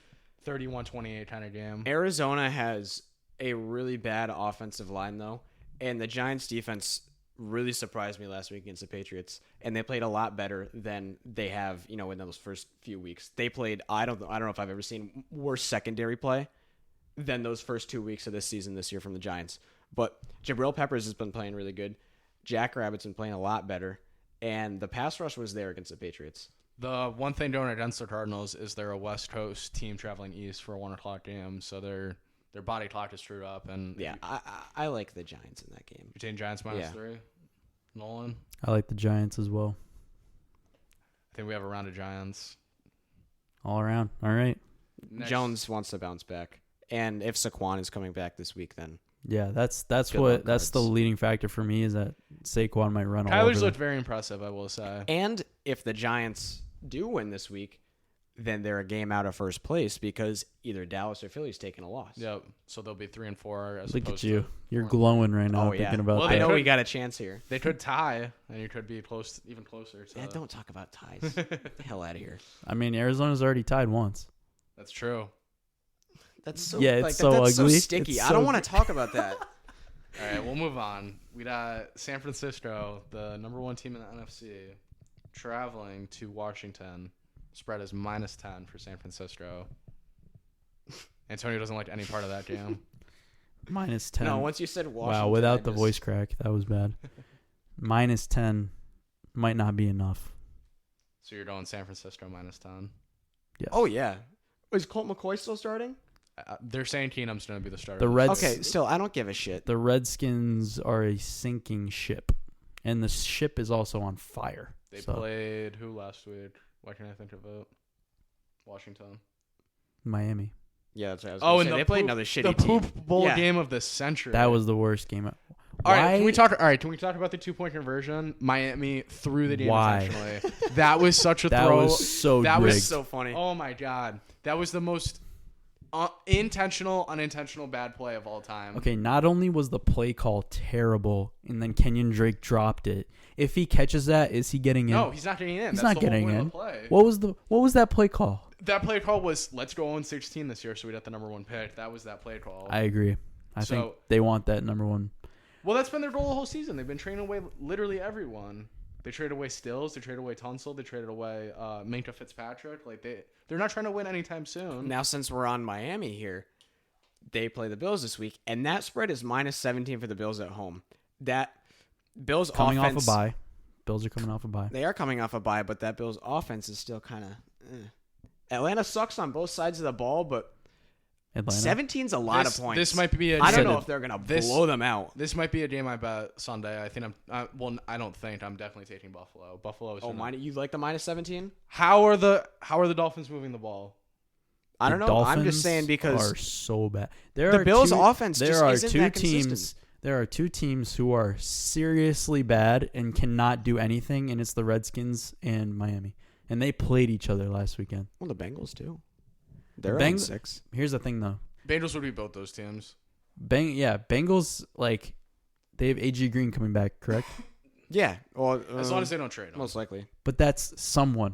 31-28 kind of game. Arizona has a really bad offensive line, though, and the Giants' defense really surprised me last week against the Patriots, and they played a lot better than they have, in those first few weeks. They played, I don't know if I've ever seen worse secondary play than those first 2 weeks of this season this year from the Giants. But Jabril Peppers has been playing really good. Jack Rabbit's been playing a lot better, and the pass rush was there against the Patriots. The one thing going against the Cardinals is they're a West Coast team traveling east for a 1 o'clock game, so their body clock is screwed up. And Yeah, I like the Giants in that game. you take Giants -3. Nolan, I like the Giants as well. I think we have a round of Giants. All around. All right. Next, Jones wants to bounce back, and if Saquon is coming back this week, then Yeah, that's Good what luck, that's the Cards. leading factor for me is that Saquon might run all over Kyler's them. looked very impressive, I will say. and if the Giants do win this week, then they're a game out of first place because either Dallas or Philly's taking a loss. Yep. So they'll be 3-4 as Look opposed at you. to You're 4-3. glowing right now Oh yeah, thinking about Well, I that. know could- we got a chance here. They could tie, and you could be close, even closer. To Yeah, don't talk about ties. Get the hell out of here. I mean, Arizona's already tied once. That's true. That's so Yeah, it's so that's ugly. so sticky. It's I don't so- want to talk about that. All right, we'll move on. We got San Francisco, the number 1 team in the NFC, traveling to Washington. Spread is -10 for San Francisco. Antonio doesn't like any part of that game. -10. No, once you said Washington, wow, without I the just- voice crack, that was bad. -10 might not be enough. So you're going San Francisco -10. Yes. Oh yeah, is Colt McCoy still starting? They're saying Keenum's going to be the starter. The Reds. Okay, still I don't give a shit. The Redskins are a sinking ship, and the ship is also on fire. They So, played who last week? Why can't I think of it? Washington. Miami. Yeah, that's what I was Oh, gonna and say. the They played poop- another shitty The team. poop bowl Yeah. game of the century. That was the worst game. All right, can we Why- talk? All right, can we talk about the 2-point conversion? Miami threw the game Why? intentionally. That was such a That throw. was so That rigged. was so funny. Oh my god, that was the most intentional, unintentional bad play of all time. Okay, not only was the play call terrible, and then Kenyon Drake dropped it. If he catches that, is he getting in? No, he's not getting in. He's That's not the whole getting point of in. the play. What was that play call? That play call was let's go 0-16 this year, so we got the number 1 pick. That was that play call. I agree. I think So- they want that number 1. Well, that's been their goal the whole season. They've been trading away literally everyone. They traded away Stills. They traded away Tunsil. They traded away Minkah Fitzpatrick. Like they're not trying to win anytime soon. Now, since we're on Miami here, they play the Bills this week, and that spread is -17 for the Bills at home. That Bills Coming offense, off a bye. Bills are coming off a bye. They are coming off a bye, but that Bills offense is still kind of. Atlanta sucks on both sides of the ball, but Atlanta. 17's a lot of points. This might be. I don't know if they're gonna blow them out. This might be a game I bet Sunday. I think I don't think I'm definitely taking Buffalo. Buffalo is. You like the minus 17? How are the Dolphins moving the ball? I don't know. Dolphins I'm just saying because are so bad. The Bills' offense just isn't that teams. consistent. There are two teams who are seriously bad and cannot do anything, and it's the Redskins and Miami. And they played each other last weekend. Well, the Bengals too. They're on 6. Here's the thing, though. Bengals would be both those teams. Bengals, like, they have A.J. Green coming back, correct? Yeah. Well, as long as they don't trade him. Most likely. But that's someone.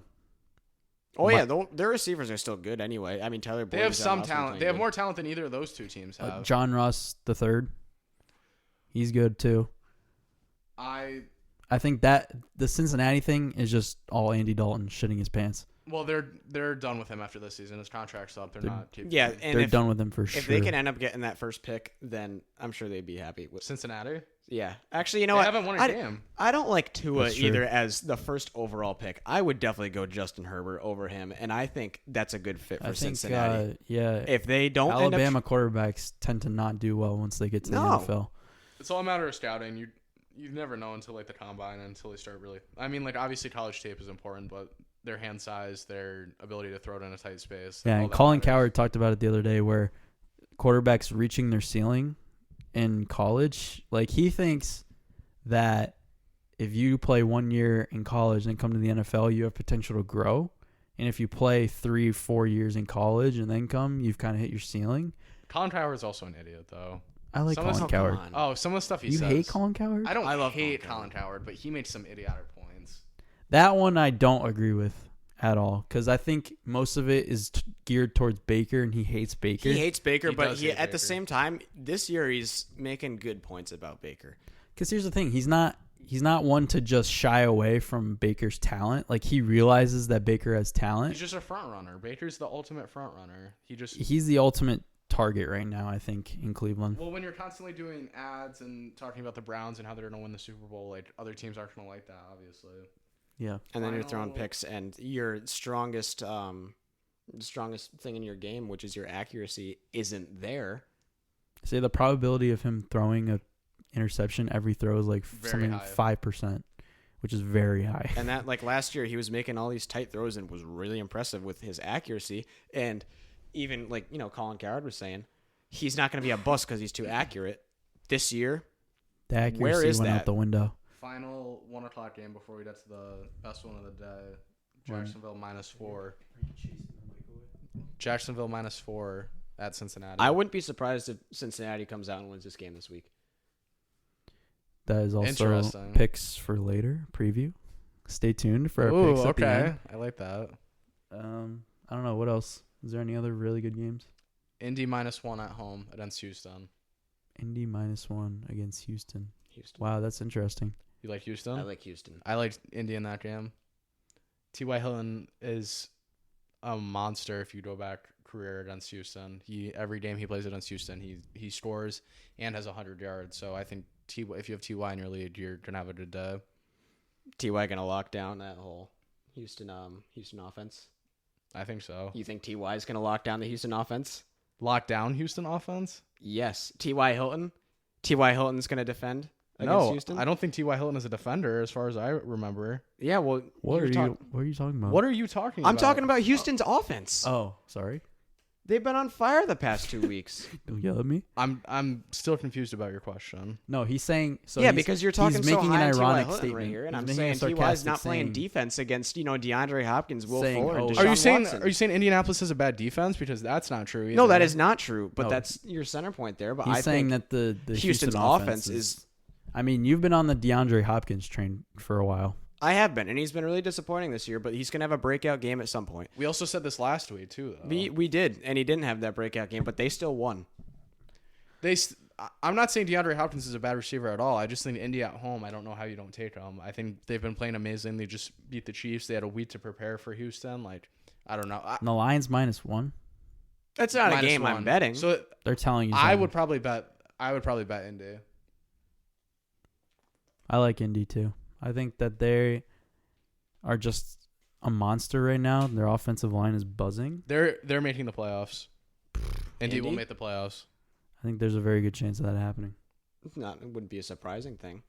Oh, yeah. Their receivers are still good anyway. I mean, Tyler Boyd. They have some talent. They have more talent than either of those two teams have. John Ross III. He's good, too. I think that the Cincinnati thing is just all Andy Dalton shitting his pants. Well, they're done with him after this season. His contract's up. They're not keeping him. And they're done with him for sure. If they can end up getting that first pick, then I'm sure they'd be happy with Cincinnati. Yeah, actually, you know what? They haven't won a game. I don't like Tua either as the first overall pick. I would definitely go Justin Herbert over him, and I think that's a good fit for Cincinnati. If they don't, Alabama quarterbacks tend to not do well once they get to the NFL. It's all a matter of scouting. You never know until like the combine, until they start really. I mean, like obviously college tape is important, but their hand size, their ability to throw it in a tight space. Yeah, and Colin Cowherd talked about it the other day where quarterbacks reaching their ceiling in college, like he thinks that if you play 1 year in college and come to the NFL, you have potential to grow. And if you play 3-4 years in college and then come, you've kind of hit your ceiling. Colin Cowherd's also an idiot, though. I like Colin Cowherd. Oh, some of the stuff he says. You hate Colin Cowherd? I love Colin Cowherd, but he made some idiotic points. That one I don't agree with at all because I think most of it is geared towards Baker, and he hates Baker. He hates Baker, but at the same time, this year he's making good points about Baker. Because here's the thing: he's not one to just shy away from Baker's talent. Like he realizes that Baker has talent. He's just a front runner. Baker's the ultimate front runner. He's the ultimate target right now, I think, in Cleveland. Well, when you're constantly doing ads and talking about the Browns and how they're going to win the Super Bowl, like other teams aren't going to like that, obviously. Yeah. And then you're throwing picks, and your strongest thing in your game, which is your accuracy, isn't there. Say the probability of him throwing a interception every throw is like something 5%, which is very high. And that, like last year, he was making all these tight throws and was really impressive with his accuracy. And even like, Colin Cowherd was saying, he's not going to be a bust because he's too accurate. This year, the accuracy went out the window. Final 1:00 game before we get to the best one of the day. Jacksonville -4. Jacksonville -4 at Cincinnati. I wouldn't be surprised if Cincinnati comes out and wins this game this week. That is also picks for later. Preview. Stay tuned for our picks at the end. I like that. I don't know. What else? Is there any other really good games? Indy -1 at home against Houston. Indy -1 against Houston. Wow, that's interesting. You like Houston? I like Houston. I like Indy in that game. T.Y. Hilton is a monster if you go back career against Houston. Every game he plays against Houston, he scores and has 100 yards. So I think if you have T.Y. in your lead, you're going to have a good day. T.Y. going to lock down that whole Houston offense? I think so. You think T.Y. is going to lock down the Houston offense? Lock down Houston offense? Yes. T.Y. Hilton? T.Y. Hilton's going to defend against Houston? I don't think T.Y. Hilton is a defender as far as I remember. Yeah, well, what are you talking about? What are you talking about? I'm talking about Houston's offense. Oh, sorry. They've been on fire the past 2 weeks. Don't yell at me. I'm still confused about your question. No, he's saying because you're talking so making high an ironic statement right here, and he's I'm saying T.Y.'s not playing defense against DeAndre Hopkins, Will Fuller, and Deshaun Watson. Are you saying Indianapolis has a bad defense? Because that's not true either. No, that is not true. But that's your center point there. But he's saying that the Houston's offense is. I mean, you've been on the DeAndre Hopkins train for a while. I have been, and he's been really disappointing this year, but he's going to have a breakout game at some point. We also said this last week, too, though. We did, and he didn't have that breakout game, but they still won. I'm not saying DeAndre Hopkins is a bad receiver at all. I just think Indy at home, I don't know how you don't take them. I think they've been playing amazing. They just beat the Chiefs. They had a week to prepare for Houston. I don't know. And the Lions -1? That's not a game I'm betting. So they're telling you something. I would probably bet Indy. I like Indy, too. I think that they are just a monster right now. Their offensive line is buzzing. They're making the playoffs. Indy will make the playoffs. I think there's a very good chance of that happening. It wouldn't be a surprising thing.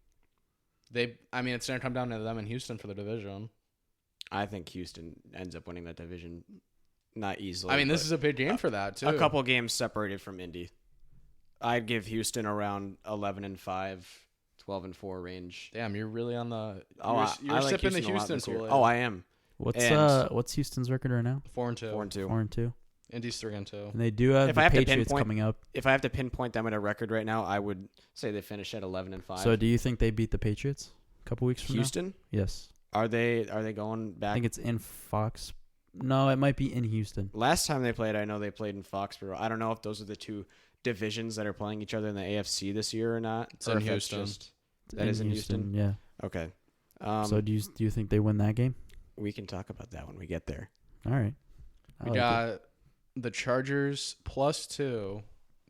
It's going to come down to them and Houston for the division. I think Houston ends up winning that division, not easily. I mean, this is a big game for that too. A couple games separated from Indy. I'd give Houston around 11-5, 12-4 range. Damn, you're really on the. You're like sipping the Houston Kool-Aid. Oh, I am. What's Houston's record right now? 4-2. 4-2. Indy's 3-2. And they do have the Patriots coming up. If I have to pinpoint them at a record right now, I would say they finish at 11-5. So, do you think they beat the Patriots a couple weeks from Houston? now? Yes. Are they going back? I think it's in Fox. No, it might be in Houston. Last time they played, I know they played in Foxborough. I don't know if those are the two divisions that are playing each other in the AFC this year or not. It's in Houston. That is in Houston? Yeah. Okay. So do you think they win that game? We can talk about that when we get there. All right. We got the Chargers +2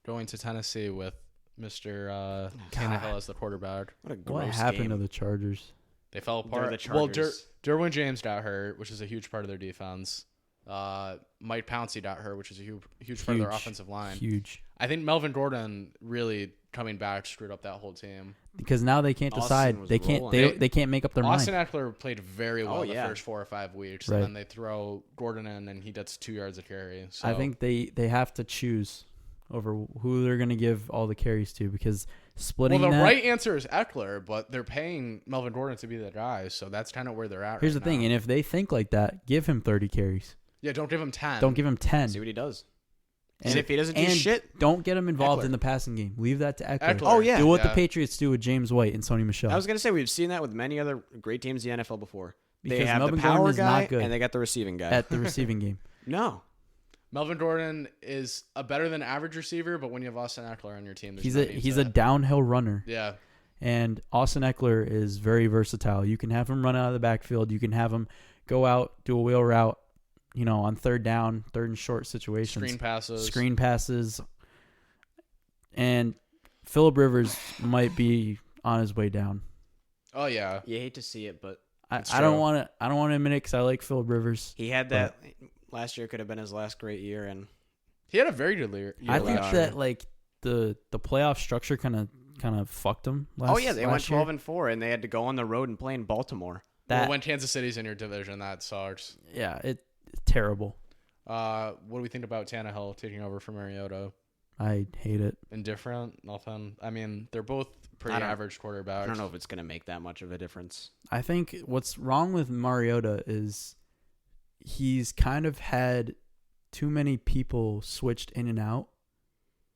going to Tennessee with Mr. Tannehill as the quarterback. What happened to the Chargers? They fell apart. The Chargers. Well, Derwin James got hurt, which is a huge part of their defense. Mike Pouncey got hurt, which is a huge part of their offensive line. Huge. I think Melvin Gordon really coming back screwed up that whole team. Because now they can't decide. They can't make up their Austin mind. Eckler played very well the first 4 or 5 weeks, right. And then they throw Gordon in, and he gets 2 yards of carry. So. I think they have to choose over who they're going to give all the carries to, because splitting. Well, the right answer is Eckler, but they're paying Melvin Gordon to be the guy, so that's kind of where they're at. Here's the thing, and if they think like that, give him 30 carries. Yeah, don't give him 10. Don't give him 10. See what he does. And if he doesn't do shit, don't get him involved Eckler. in the passing game. Leave that to Eckler. Oh, yeah. Do what the Patriots do with James White and Sony Michel. I was going to say, we've seen that with many other great teams in the NFL before. Because they have Melvin the power Gordon is guy, not good and they got the receiving guy. at the receiving game. No. Melvin Gordon is a better than average receiver, but when you have Austin Eckler on your team, He's a downhill runner. Yeah. And Austin Eckler is very versatile. You can have him run out of the backfield. You can have him go out, do a wheel route, on third down, third and short situations. Screen passes. And Phillip Rivers might be on his way down. Oh, yeah. You hate to see it, but I don't want to admit it because I like Phillip Rivers. He had that last year. Could have been his last great year, and he had a very good year. I think that the playoff structure kind of fucked him. They went 12-4, and they had to go on the road and play in Baltimore. When Kansas City's in your division, that sucks. Yeah, it's terrible. What do we think about Tannehill taking over for Mariota? I hate it. Indifferent? Nothing? I mean, they're both pretty average quarterbacks. I don't know if it's going to make that much of a difference. I think what's wrong with Mariota is he's kind of had too many people switched in and out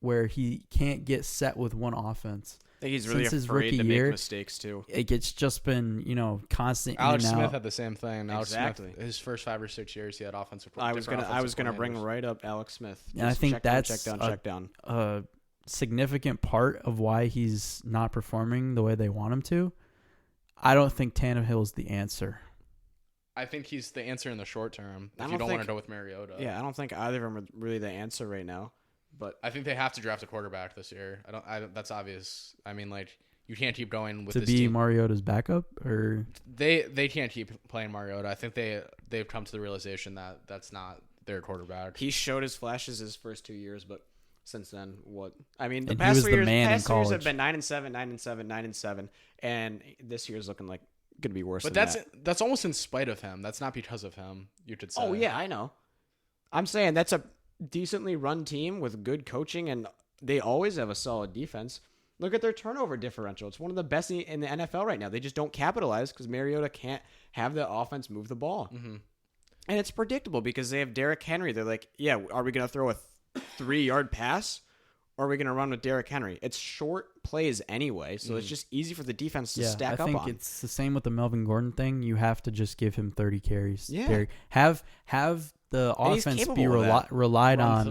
where he can't get set with one offense. I think he's really afraid to make mistakes, too. It's just been, constant Alex in and Smith out. had the same thing. Exactly. Alex Smith, his first 5 or 6 years, he had offensive I was gonna bring right up Alex Smith. And I think that's check down. A significant part of why he's not performing the way they want him to. I don't think Tannehill's the answer. I think he's the answer in the short term if you don't want to go with Mariota. Yeah, I don't think either of them are really the answer right now. But I think they have to draft a quarterback this year. That's obvious. I mean, you can't keep going with to this be team. Mariota's backup, or they can't keep playing Mariota. I think they've come to the realization that that's not their quarterback. He showed his flashes his first 2 years, but since then, what? I mean, the and past 3 years, have been 9-7, 9-7, 9-7, and this year's looking like going to be worse. But that's almost in spite of him. That's not because of him. You could say. Oh yeah, I know. I'm saying that's a decently run team with good coaching, and they always have a solid defense. Look at their turnover differential. It's one of the best in the NFL right now. They just don't capitalize because Mariota can't have the offense move the ball. Mm-hmm. And it's predictable because they have Derrick Henry. They're like, yeah, are we going to throw a 3-yard pass or are we going to run with Derrick Henry? It's short plays anyway, so it's just easy for the defense to stack up on. I think it's the same with the Melvin Gordon thing. You have to just give him 30 carries. Yeah. Have the offense be relied on.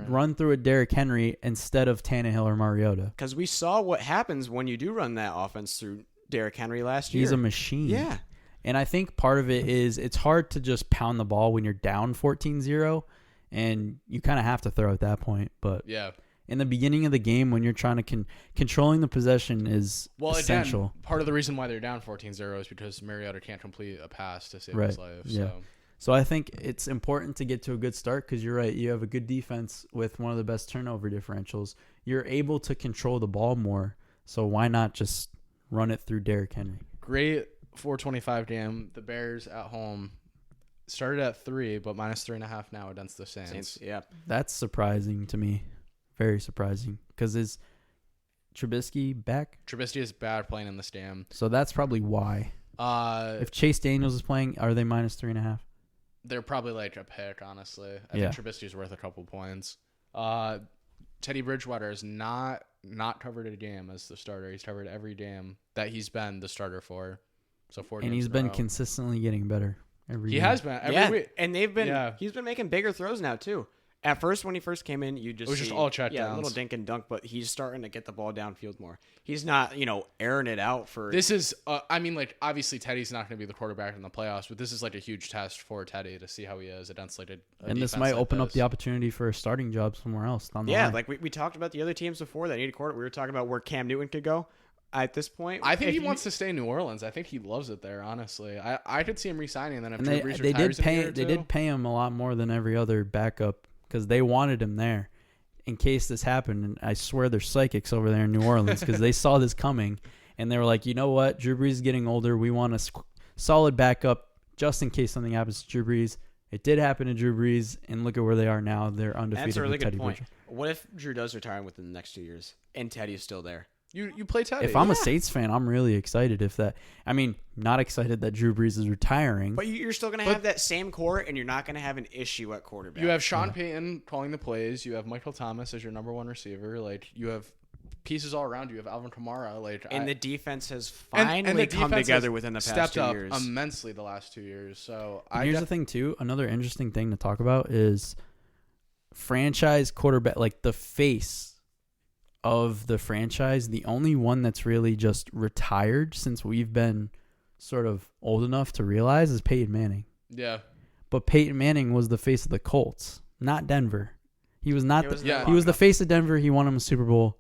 Run through a Derrick Henry instead of Tannehill or Mariota. Because we saw what happens when you do run that offense through Derrick Henry last year. He's a machine. Yeah. And I think part of it is it's hard to just pound the ball when you're down 14-0, and you kind of have to throw at that point. But yeah, in the beginning of the game when you're trying to controlling the possession is essential. Again, part of the reason why they're down 14-0 is because Mariota can't complete a pass to save his life. Yeah. So I think it's important to get to a good start because you're right. You have a good defense with one of the best turnover differentials. You're able to control the ball more. So why not just run it through Derrick Henry? Great 425 game. The Bears at home started at 3, but minus 3.5 now against the Saints. Yeah. That's surprising to me. Very surprising. Because is Trubisky back? Trubisky is bad playing in this game. So that's probably why. If Chase Daniels is playing, are they minus 3.5? They're probably like a pick, honestly. I think Trubisky's worth a couple points. Teddy Bridgewater is not covered a game as the starter. He's covered every game that he's been the starter for. So 4 games. And he's been consistently getting better every game. He has been every week. And they've been he's been making bigger throws now too. At first, when he first came in, it was just all checkdowns. Yeah, a little dink and dunk, but he's starting to get the ball downfield more. He's not, airing it out for. This is, obviously Teddy's not going to be the quarterback in the playoffs, but this is like a huge test for Teddy to see how he is against like a and this might open up the opportunity for a starting job somewhere else down the line. Like we talked about the other teams before that need a quarterback. We were talking about where Cam Newton could go. At this point, I think he wants to stay in New Orleans. I think he loves it there. Honestly, I could see him resigning. And then if Drew Brees they did pay him a lot more than every other backup. Because they wanted him there in case this happened. And I swear they're psychics over there in New Orleans because they saw this coming. And they were like, you know what? Drew Brees is getting older. We want a solid backup just in case something happens to Drew Brees. It did happen to Drew Brees. And look at where they are now. They're undefeated. That's a really good point. Bridgewater. What if Drew does retire within the next 2 years and Teddy is still there? You play Teddy. If I'm a Saints fan, I'm really excited. Not excited that Drew Brees is retiring. But you're still going to have that same core, and you're not going to have an issue at quarterback. You have Sean Payton calling the plays. You have Michael Thomas as your number one receiver. Like, you have pieces all around you. You have Alvin Kamara. The defense has finally come together within the past 2 years. Stepped up immensely the last 2 years. So here's the thing, too. Another interesting thing to talk about is franchise quarterback, like the face of the franchise, the only one that's really just retired since we've been sort of old enough to realize is Peyton Manning. Yeah. But Peyton Manning was the face of the Colts, not Denver. He was not he was the face of Denver. He won him a Super Bowl.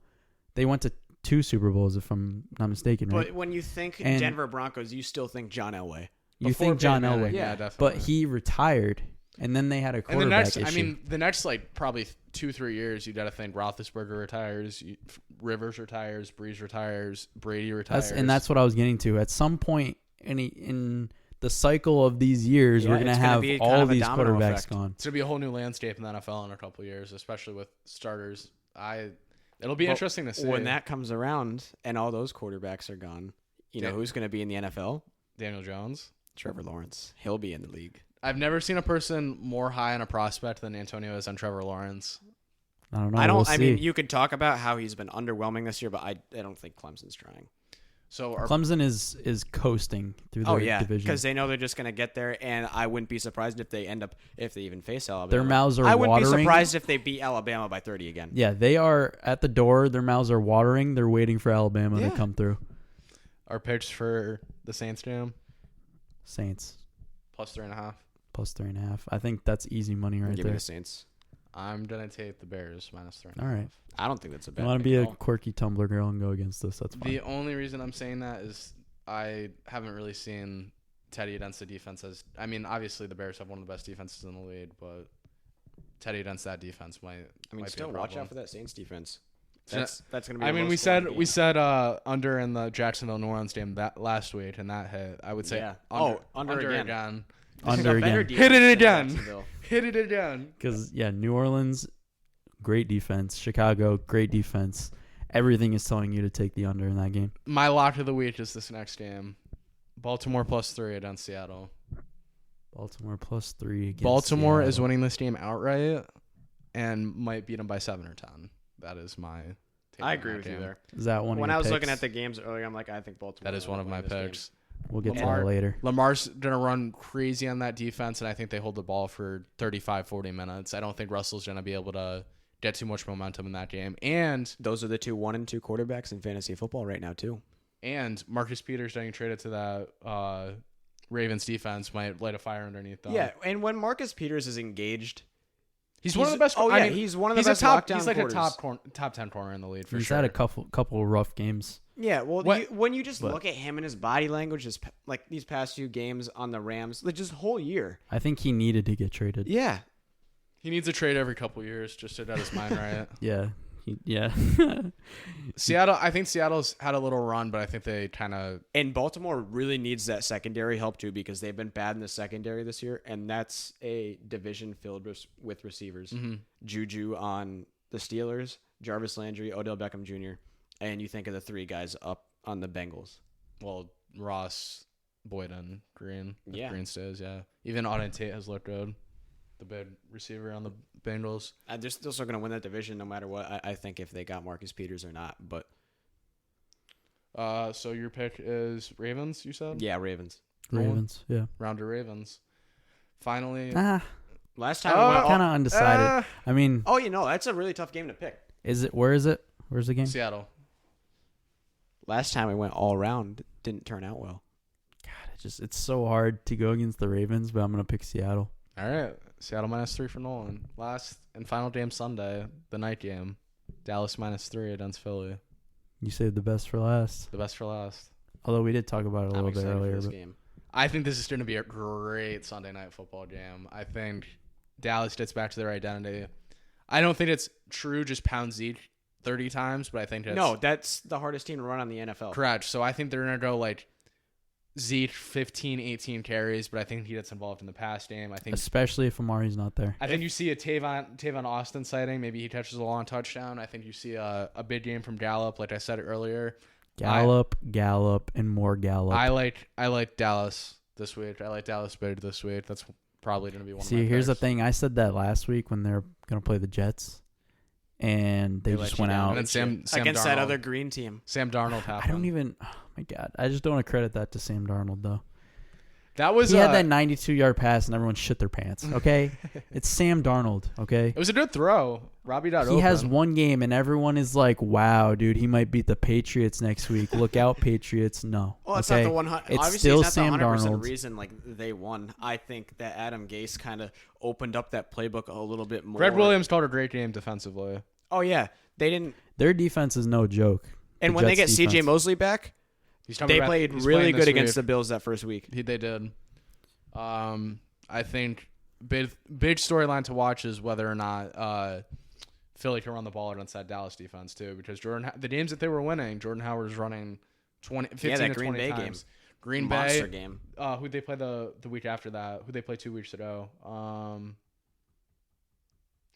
They went to 2 Super Bowls if I'm not mistaken, right? But when you think Denver Broncos, you still think John Elway. You think John Elway. Yeah, definitely. But he retired. And then they had a quarterback issue. The next probably 2-3 years, you got to think Roethlisberger retires, Rivers retires, Breeze retires, Brady retires. And that's what I was getting to. At some point in the cycle of these years, we're going to have all these quarterbacks gone. It's going to be a whole new landscape in the NFL in a couple of years, especially with starters. It'll be interesting to see. When that comes around and all those quarterbacks are gone, know who's going to be in the NFL? Daniel Jones. Trevor Lawrence. He'll be in the league. I've never seen a person more high on a prospect than Antonio is on Trevor Lawrence. I don't know. I mean, you could talk about how he's been underwhelming this year, but I don't think Clemson's trying. So Clemson is coasting through their division because they know they're just going to get there, and I wouldn't be surprised if they even face Alabama. Their mouths are watering. I wouldn't be surprised if they beat Alabama by 30 again. Yeah, they are at the door. Their mouths are watering. They're waiting for Alabama to come through. Our picks for the Saints game? Saints. Plus 3.5. Plus 3.5. I think that's easy money right Give there. me the Saints. I'm gonna take the Bears minus 3.5. All right. I don't think that's a bad. You want to be a quirky Tumblr girl and go against this? That's fine. The only reason I'm saying that is I haven't really seen Teddy against the defense. Obviously the Bears have one of the best defenses in the league, but Teddy against that defense might. Still watch out for that Saints defense. That's gonna be. We said under in the Jacksonville New Orleans game that last week, and that hit. I would say under again. Under again. Hit it again. Hit it again. Because, New Orleans, great defense. Chicago, great defense. Everything is telling you to take the under in that game. My lock of the week is this next game. Baltimore plus 3 against Seattle. Baltimore plus 3 against Baltimore Seattle. is winning this game outright and might beat them by 7 or 10. That is my take. I agree with you there. Is that one of when your I was picks? looking at the games earlier, I'm like, I think Baltimore. That is one of my picks. We'll get to that later. Lamar's going to run crazy on that defense, and I think they hold the ball for 35, 40 minutes. I don't think Russell's going to be able to get too much momentum in that game. And those are the 2 1 and 2 quarterbacks in fantasy football right now, too. And Marcus Peters getting traded to that Ravens defense might light a fire underneath them. Yeah, and when Marcus Peters is engaged, He's one of the best. Oh yeah, he's one of the best lockdown. He's like quarters. a top 10 corner in the league for he's sure. had a couple of rough games. Yeah, well, when you just look at him and his body language, like these past few games on the Rams, like just whole year. I think he needed to get traded. Yeah, he needs a trade every couple years just to get his mind right. Yeah. Seattle. I think Seattle's had a little run, but I think they kind of. And Baltimore really needs that secondary help too because they've been bad in the secondary this year, and that's a division filled with receivers. Mm-hmm. Juju on the Steelers, Jarvis Landry, Odell Beckham Jr., and you think of the three guys up on the Bengals. Well, Ross, Boyd, and Green. Yeah. Green stays, yeah. Even Auden Tate has looked good. The big receiver on the Bengals. They're still going to win that division no matter what. I think if they got Marcus Peters or not. But so your pick is Ravens, you said? Yeah, Ravens. Yeah. Rounder Ravens. Finally. Last time we went kind of undecided. I mean. Oh, that's a really tough game to pick. Is it? Where is it? Where's the game? Seattle. Last time we went all around, didn't turn out well. God, it's so hard to go against the Ravens, but I'm gonna pick Seattle. All right, Seattle -3 for Nolan. Last and final game Sunday, the night game. Dallas -3 against Philly. You saved the best for last. The best for last. Although we did talk about it a little bit earlier. For this game. I think this is going to be a great Sunday night football game. I think Dallas gets back to their identity. I don't think it's true just pound Zeke 30 times, but I think that's the hardest team to run on the NFL. Correct. So I think they're going to go like Zeke 15, 18 carries, but I think he gets involved in the pass game. I think especially if Amari's not there. I think you see a Tavon Austin sighting. Maybe he touches a long touchdown. I think you see a big game from Gallup, like I said earlier. Gallup, and more Gallup. I like Dallas this week. I like Dallas big this week. That's probably going to be one of my picks. See, here's the thing. I said that last week when they're going to play the Jets. And they just went out. And then Sam against Darnold, that other green team. Sam Darnold happened. Oh my God. I just don't want to credit that to Sam Darnold, though. He had that 92-yard pass and everyone shit their pants, okay? It's Sam Darnold, okay? It was a good throw. Robbie got open. He has one game and everyone is like, wow, dude, he might beat the Patriots next week. Look out, Patriots. No. Well, it's okay? not the 100. It's obviously, still it's not Sam the 100% Darnold. reason like they won. I think that Adam Gase kind of opened up that playbook a little bit more. Fred Williams called a great game defensively. Oh, yeah. They didn't. Their defense is no joke. And when they get CJ Mosley back, they played really good against the Bills that first week. They did. I think big storyline to watch is whether or not Philly can run the ball against that Dallas defense too, because the games that they were winning, Jordan Howard was running 15 to 20 Bay times. Game. Green Monster Bay game. Who'd they play the week after that? Who'd they play 2 weeks ago?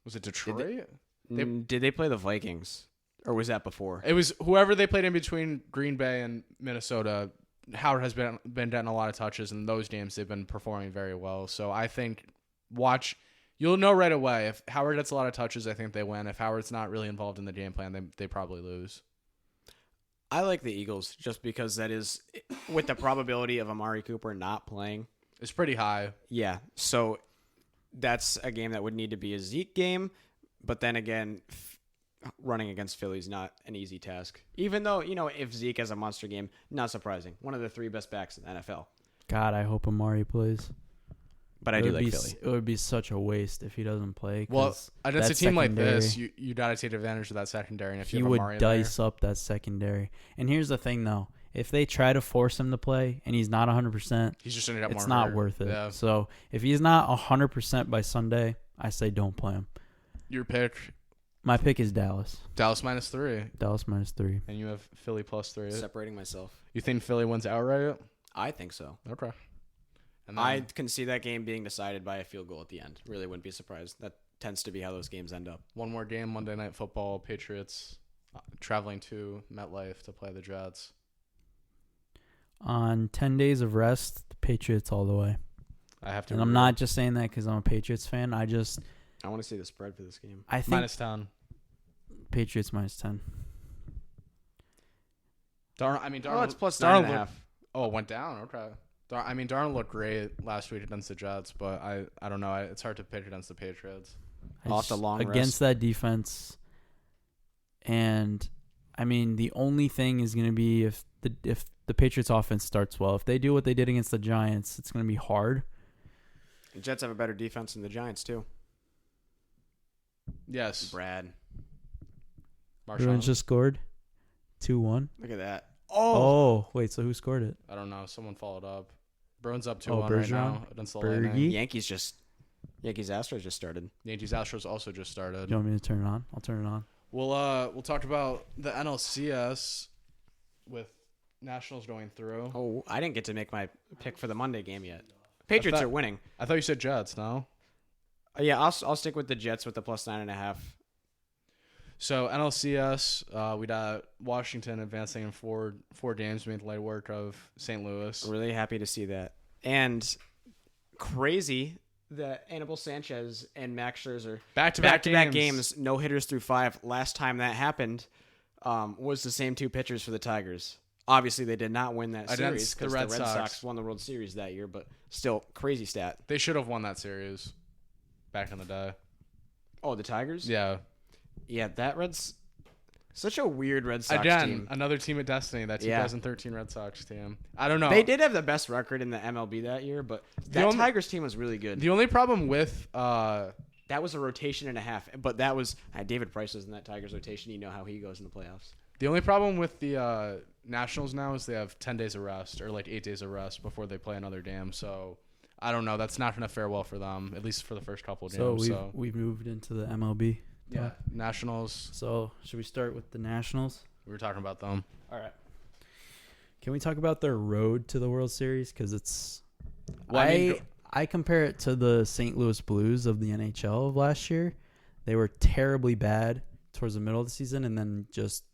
Was it Detroit? Did they play the Vikings? Or was that before? It was whoever they played in between Green Bay and Minnesota. Howard has been getting a lot of touches in those games. They've been performing very well. So I think you'll know right away. If Howard gets a lot of touches, I think they win. If Howard's not really involved in the game plan, they probably lose. I like the Eagles just because that is, with the probability of Amari Cooper not playing. It's pretty high. Yeah. So that's a game that would need to be a Zeke game. But then again, running against Philly is not an easy task. Even though, if Zeke has a monster game, not surprising. One of the 3 best backs in the NFL. God, I hope Amari plays. But I do like Philly. It would be such a waste if he doesn't play. Well, against a team like this, you got to take advantage of that secondary. And if he you have would Amari dice up that secondary. And here's the thing, though. If they try to force him to play and he's not 100%, he's just ended up it's more not hurt. worth it. Yeah. So if he's not 100% by Sunday, I say don't play him. Your pick? My pick is Dallas. Dallas -3. Dallas -3. And you have Philly +3. Separating myself. You think Philly wins outright? I think so. Okay. And then, I can see that game being decided by a field goal at the end. Really wouldn't be surprised. That tends to be how those games end up. One more game, Monday Night Football. Patriots traveling to MetLife to play the Jets. On 10 days of rest, the Patriots all the way. I have to. And I'm not just saying that because I'm a Patriots fan. I want to see the spread for this game. I think -10. Patriots -10. Darnold. It's +9.5. Oh, it went down. Okay. Darnold looked great last week against the Jets, but I don't know. It's hard to pick against the Patriots. Off the long against rest. That defense. And the only thing is going to be if the Patriots offense starts well. If they do what they did against the Giants, it's going to be hard. The Jets have a better defense than the Giants too. Yes. Brad. Bruins just scored 2-1. Look at that. Oh, wait. So who scored it? I don't know. Someone followed up. Bruins up 2-1 right now against the Bergie. Lightning. Yankees Astros just started. Yankees Astros also just started. You want me to turn it on? I'll turn it on. We'll talk about the NLCS with Nationals going through. Oh, I didn't get to make my pick for the Monday game yet. Patriots are winning. I thought you said Jets. No. Yeah, I'll stick with the Jets with the plus 9.5. So NLCS, we got Washington advancing in four games, made light work of St. Louis. Really happy to see that. And crazy that Anibal Sanchez and Max Scherzer back-to-back games, no hitters through 5. Last time that happened was the same 2 pitchers for the Tigers. Obviously, they did not win that series because the Red Sox won the World Series that year, but still, crazy stat. They should have won that series back in the day. Oh, the Tigers? Yeah. Yeah, that Reds... Such a weird Red Sox team. Another team of destiny, that 2013 Red Sox team. I don't know. They did have the best record in the MLB that year, but Tigers team was really good. The only problem with... that was a rotation and a half, but that was... David Price was in that Tigers rotation. You know how he goes in the playoffs. The only problem with the Nationals now is they have 10 days of rest, or like 8 days of rest before they play another game, so... I don't know. That's not going to fare well for them, at least for the first couple of games. So we've moved into the MLB. Yeah, Nationals. So should we start with the Nationals? We were talking about them. All right. Can we talk about their road to the World Series? Because it's... Well, I compare it to the St. Louis Blues of the NHL of last year. They were terribly bad towards the middle of the season and then just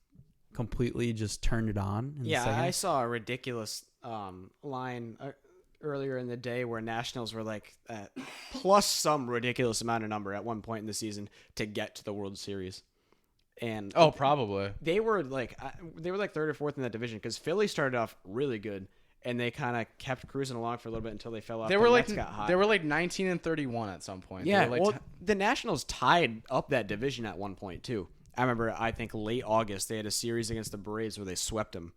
completely just turned it on. I saw a ridiculous line earlier in the day where Nationals were like plus some ridiculous amount of number at one point in the season to get to the World Series. And probably they were like third or fourth in that division because Philly started off really good and they kind of kept cruising along for a little bit until they fell off. They were like 19-31 at some point. Yeah, the Nationals tied up that division at one point too. I remember, I think late August they had a series against the Braves where they swept them,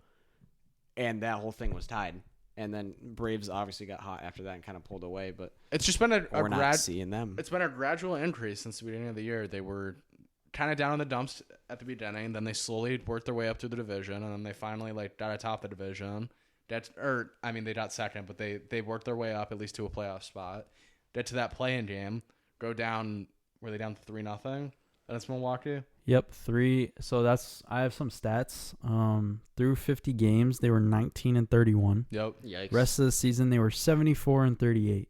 and that whole thing was tied. And then Braves obviously got hot after that and kind of pulled away, but it's just been seeing them. It's been a gradual increase since the beginning of the year. They were kind of down in the dumps at the beginning, then they slowly worked their way up through the division, and then they finally got atop the division. They got second, but they worked their way up at least to a playoff spot. Get to that play-in game, go down. Were they down 3-0 against Milwaukee? Yep, 3. So I have some stats. Through 50 games, they were 19-31. Yep. Yikes. Rest of the season, they were 74-38.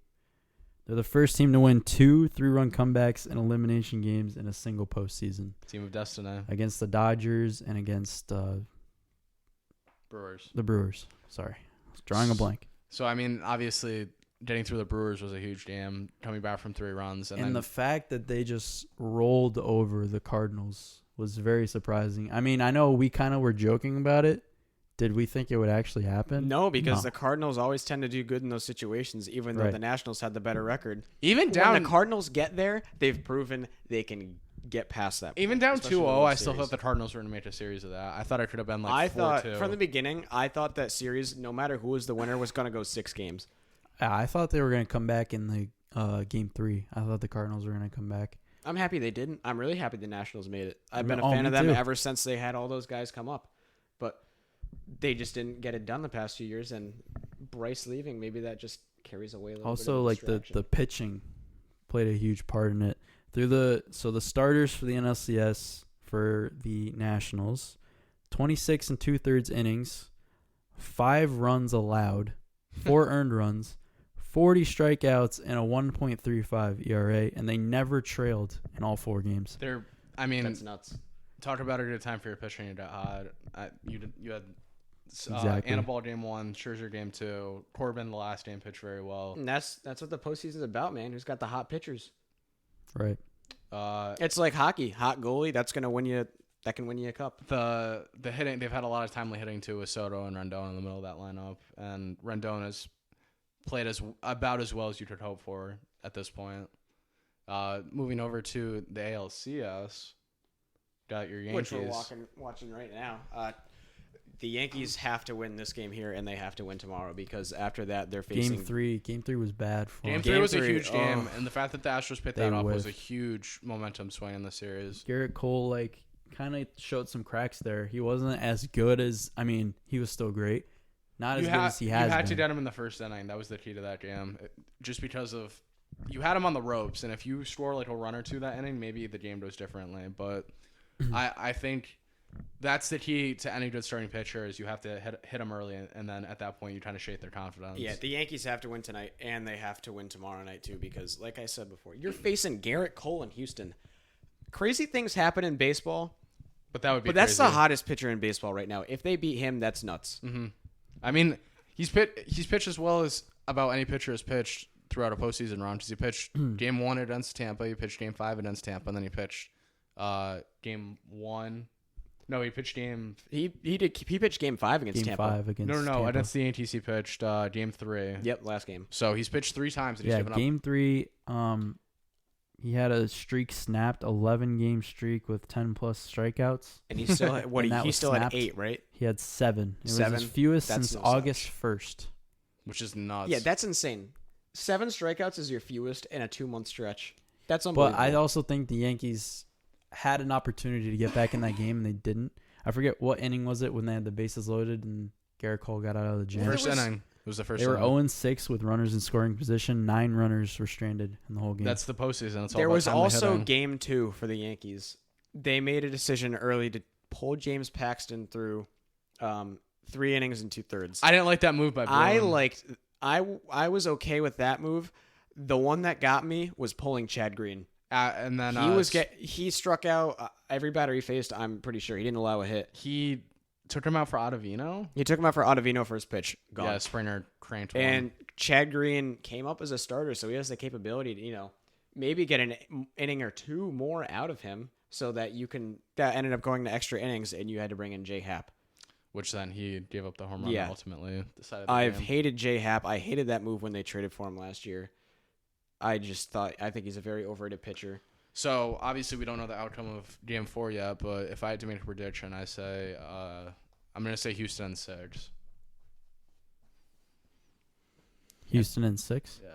They're the first team to win 2 3-run comebacks in elimination games in a single postseason. Team of destiny. Against the Dodgers and against Brewers. The Brewers. Sorry. I was drawing a blank. So, obviously, getting through the Brewers was a huge game, coming back from 3 runs. And the fact that they just rolled over the Cardinals was very surprising. I know we kind of were joking about it. Did we think it would actually happen? No, because the Cardinals always tend to do good in those situations, even though the Nationals had the better record. When the Cardinals get there, they've proven they can get past that. Even down 2-0, I still thought the Cardinals were going to make a series of that. I thought it could have been 4-2. From the beginning, I thought that series, no matter who was the winner, was going to go 6 games. I thought they were going to come back in the game 3. I thought the Cardinals were going to come back. I'm happy they didn't. I'm really happy the Nationals made it. I've been a fan of them ever since they had all those guys come up. But they just didn't get it done the past few years, and Bryce leaving, maybe that just carries away a little bit of the pitching played a huge part in it. So the starters for the NLCS for the Nationals, 26 2/3 innings, 5 runs allowed, 4 earned runs, 40 strikeouts, and a 1.35 ERA, and they never trailed in all 4 games. That's nuts. Talk about a good time for your pitching. You had exactly. Anibal game 1, Scherzer game 2, Corbin the last game pitched very well. And that's what the postseason's about, man. Who's got the hot pitchers? Right. It's like hockey. Hot goalie, that can win you a cup. The hitting, they've had a lot of timely hitting too with Soto and Rendon in the middle of that lineup, and Rendon has played about as well as you could hope for at this point. Moving over to the ALCS, got your Yankees, which we're watching right now. the Yankees have to win this game here, and they have to win tomorrow because after that they're facing Game 3. Game 3 was bad for Game them. 3 was a huge game, and the fact that the Astros picked that up was a huge momentum swing in the series. Garrett Cole kind of showed some cracks there. He wasn't as good as he was still great. Not as good as he has been. You had to get him in the first inning. That was the key to that game. Just because of you had him on the ropes, and if you score like a run or two that inning, maybe the game goes differently. But I think that's the key to any good starting pitcher is you have to hit them early, and then at that point you kind of shake their confidence. Yeah, the Yankees have to win tonight, and they have to win tomorrow night too because, like I said before, you're facing Garrett Cole in Houston. Crazy things happen in baseball, but that's the hottest pitcher in baseball right now. If they beat him, that's nuts. Mm-hmm. I mean, he's pitched as well as about any pitcher has pitched throughout a postseason run because he pitched Game 1 against Tampa, he pitched Game 5 against Tampa, and then he pitched Game 1. No, he pitched Game. He pitched Game 5 against Tampa. Game 5 against No. Tampa. Against the Yankees, he pitched Game 3. Yep, last game. So he's pitched 3 times. And he's given Game up. 3. He had a streak snapped, 11-game streak with 10+ strikeouts. And he still had, he still had 8, right? He had 7. It 7? was his fewest since August 1st. Which is nuts. Yeah, that's insane. 7 strikeouts is your fewest in a 2-month stretch. That's unbelievable. But I also think the Yankees had an opportunity to get back in that game, and they didn't. I forget what inning was it when they had the bases loaded and Garrett Cole got out of the jam. First inning. It was the first inning. They were 0-6 with runners in scoring position. 9 runners were stranded in the whole game. That's the postseason. There was also Game 2 for the Yankees. They made a decision early to pull James Paxton through 3 innings and 2/3. I didn't like that move by Bruin. I was okay with that move. The one that got me was pulling Chad Green. And then he struck out every batter he faced. I'm pretty sure he didn't allow a hit. He took him out for Ottavino. He took him out for Ottavino first pitch. Gone. Yeah, Springer cranked one. And Chad Green came up as a starter, so he has the capability to maybe get an inning or 2 more out of him, so that that ended up going to extra innings, and you had to bring in J Happ. Which then he gave up the home run and ultimately decided. I've hated J Happ. I hated that move when they traded for him last year. I think he's a very overrated pitcher. So obviously we don't know the outcome of Game 4 yet, but if I had to make a prediction, I say I'm going to say Houston in 6. Houston in 6? Yeah.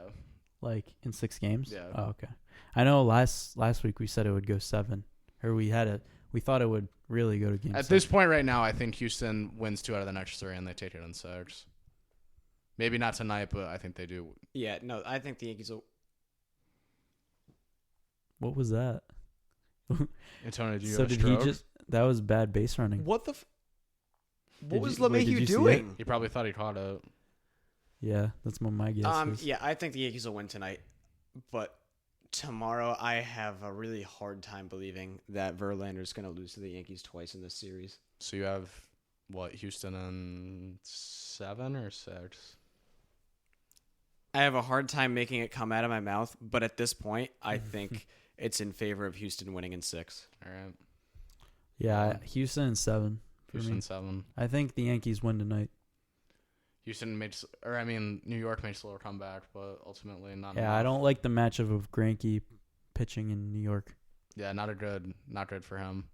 Like in 6 games? Yeah. Oh, okay. I know last week we said it would go 7, or we thought it would really go to Game 7. At this point right now, I think Houston wins 2 out of the next 3 and they take it in 6. Maybe not tonight, but I think they do. Yeah, no, I think the Yankees will. What was that? Antonio, so did he just? That was bad base running. What the? What was LeMahieu doing? He probably thought he caught it. Yeah, that's what my guess is. Yeah, I think the Yankees will win tonight, but tomorrow I have a really hard time believing that Verlander's going to lose to the Yankees twice in this series. So you have what, Houston in 7 or 6? I have a hard time making it come out of my mouth, but at this point, I think it's in favor of Houston winning in 6. All right. Yeah, Houston in 7. Houston 7. I think the Yankees win tonight. New York made a slower comeback, but ultimately not. Yeah, enough. I don't like the matchup of Greinke pitching in New York. Yeah, not good for him.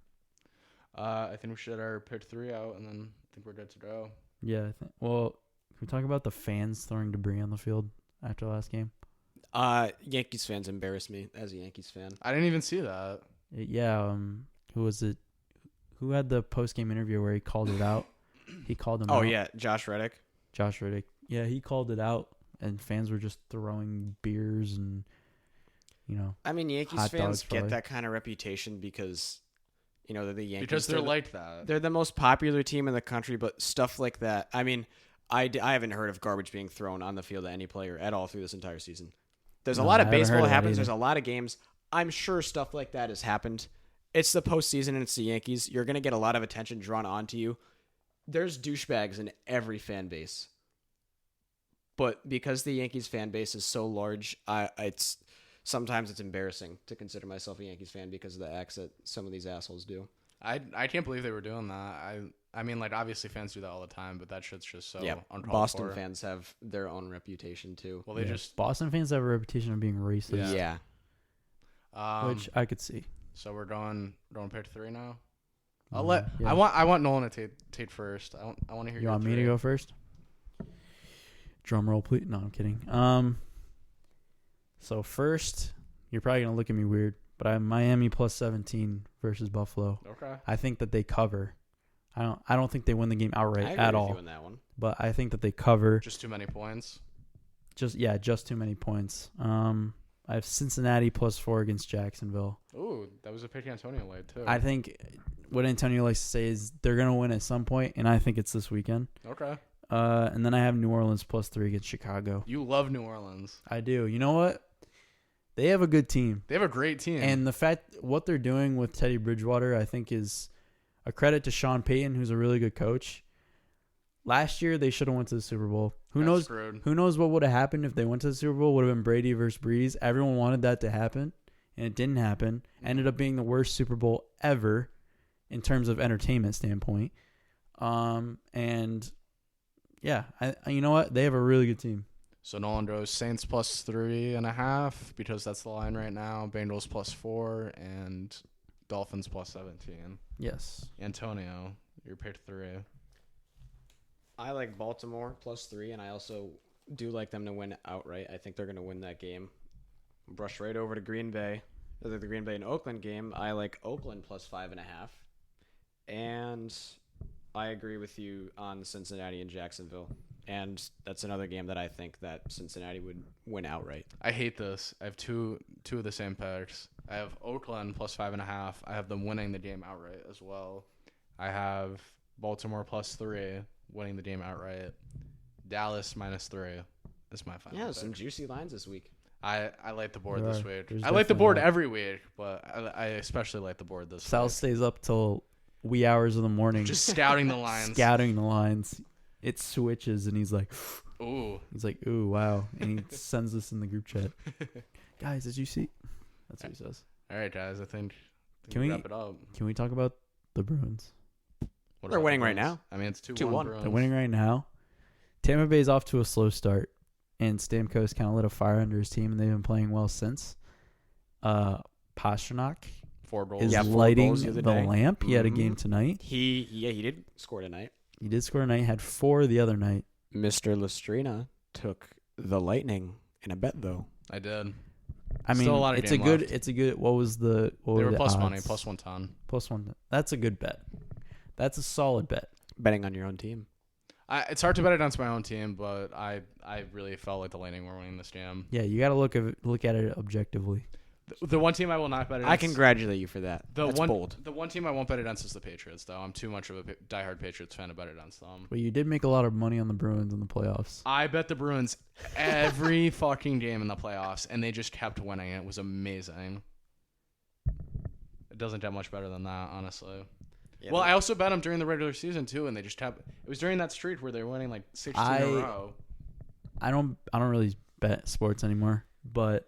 I think we should get our pick 3 out, and then I think we're good to go. Yeah, can we talk about the fans throwing debris on the field after the last game? Yankees fans embarrassed me as a Yankees fan. I didn't even see that. Who was it? Who had the post-game interview where he called it out? He called him out. Oh, yeah, Josh Reddick. Yeah, he called it out, and fans were just throwing beers and, I mean, Yankees fans get that kind of reputation because, they're the Yankees. Because they're like that. They're the most popular team in the country, but stuff like that. I mean, I haven't heard of garbage being thrown on the field at any player at all through this entire season. There's a lot of baseball that happens. There's a lot of games. I'm sure stuff like that has happened. It's the postseason and it's the Yankees. You're going to get a lot of attention drawn onto you. There's douchebags in every fan base. But because the Yankees fan base is so large, sometimes it's embarrassing to consider myself a Yankees fan because of the acts that some of these assholes do. I can't believe they were doing that. I mean, like, obviously fans do that all the time, but that shit's just so uncalled Boston for. fans have their own reputation too. Well, Boston fans have a reputation of being racist. Yeah. Which I could see. So we're going pick 3 now. I want Nolan to Tate first. I want to hear. You want me to go first? Drum roll, please. No, I'm kidding. So first, you're probably gonna look at me weird, but I have Miami plus 17 versus Buffalo. Okay. I think that they cover. I don't think they win the game outright at all. I agree with you on that one. But I think that they cover. Just too many points. Just too many points. I have Cincinnati plus 4 against Jacksonville. Ooh, that was a pick Antonio laid too. I think what Antonio likes to say is they're gonna win at some point, and I think it's this weekend. Okay. And then I have New Orleans plus 3 against Chicago. You love New Orleans. I do. You know what? They have a good team. They have a great team. And the fact what they're doing with Teddy Bridgewater, I think, is a credit to Sean Payton, who's a really good coach. Last year, they should have went to the Super Bowl. Who knows? Screwed. Who knows what would have happened if they went to the Super Bowl? Would have been Brady versus Breeze. Everyone wanted that to happen, and it didn't happen. Ended up being the worst Super Bowl ever in terms of entertainment standpoint. And yeah, you know what? They have a really good team. So Nolan goes Saints plus 3.5 because that's the line right now. Bengals plus 4 and Dolphins plus 17. Yes. Antonio, your pick 3. I like Baltimore plus 3, and I also do like them to win outright. I think they're going to win that game. Brush right over to Green Bay. The Green Bay and Oakland game. I like Oakland plus 5.5. And I agree with you on Cincinnati and Jacksonville. And that's another game that I think that Cincinnati would win outright. I hate this. I have two of the same picks. I have Oakland plus 5.5. I have them winning the game outright as well. I have Baltimore plus 3 winning the game outright. Dallas minus 3 is my final. Yeah, pick. some juicy lines this week. I like the board this week. There's I like the board definitely every week, but I especially like the board this Sal week. stays up till wee hours of the morning. Just scouting the lines. Scouting the lines. It switches, and he's like, ooh. He's like, ooh, wow. And he sends this in the group chat. Guys, did you see? That's what he says. All right, guys. I think Can we wrap it up. Can we talk about the Bruins? What They're about winning the right Bruins? now. I mean, it's 2-1 2-1. Bruins. They're winning right now. Tampa Bay's off to a slow start, and Stamkos kind of lit a fire under his team, and they've been playing well since. Pasternak 4 goals. is 4 lighting goals the the other day. lamp. He had a Mhm. game tonight. He did score tonight. He did score tonight. Had 4 the other night. Mr. Lestrina took the Lightning in a bet, though. I did. I mean, Still a lot of it's a game good. left. It's a good. What was the? What They were were the plus odds? money, plus 110. Plus 1. That's a good bet. That's a solid bet. Betting on your own team. It's hard to bet against my own team, but I really felt like the Lightning were winning this game. Yeah, you got to look at it objectively. The one team I will not bet against. I congratulate you for that. That's bold. The one team I won't bet against is the Patriots, though. I'm too much of a diehard Patriots fan to bet against them. But you did make a lot of money on the Bruins in the playoffs. I bet the Bruins every fucking game in the playoffs, and they just kept winning. It was amazing. It doesn't get much better than that, honestly. Yeah, well, I also bet them during the regular season too, and they just kept. It was during that streak where they were winning like 16 in a row. I don't really bet sports anymore, but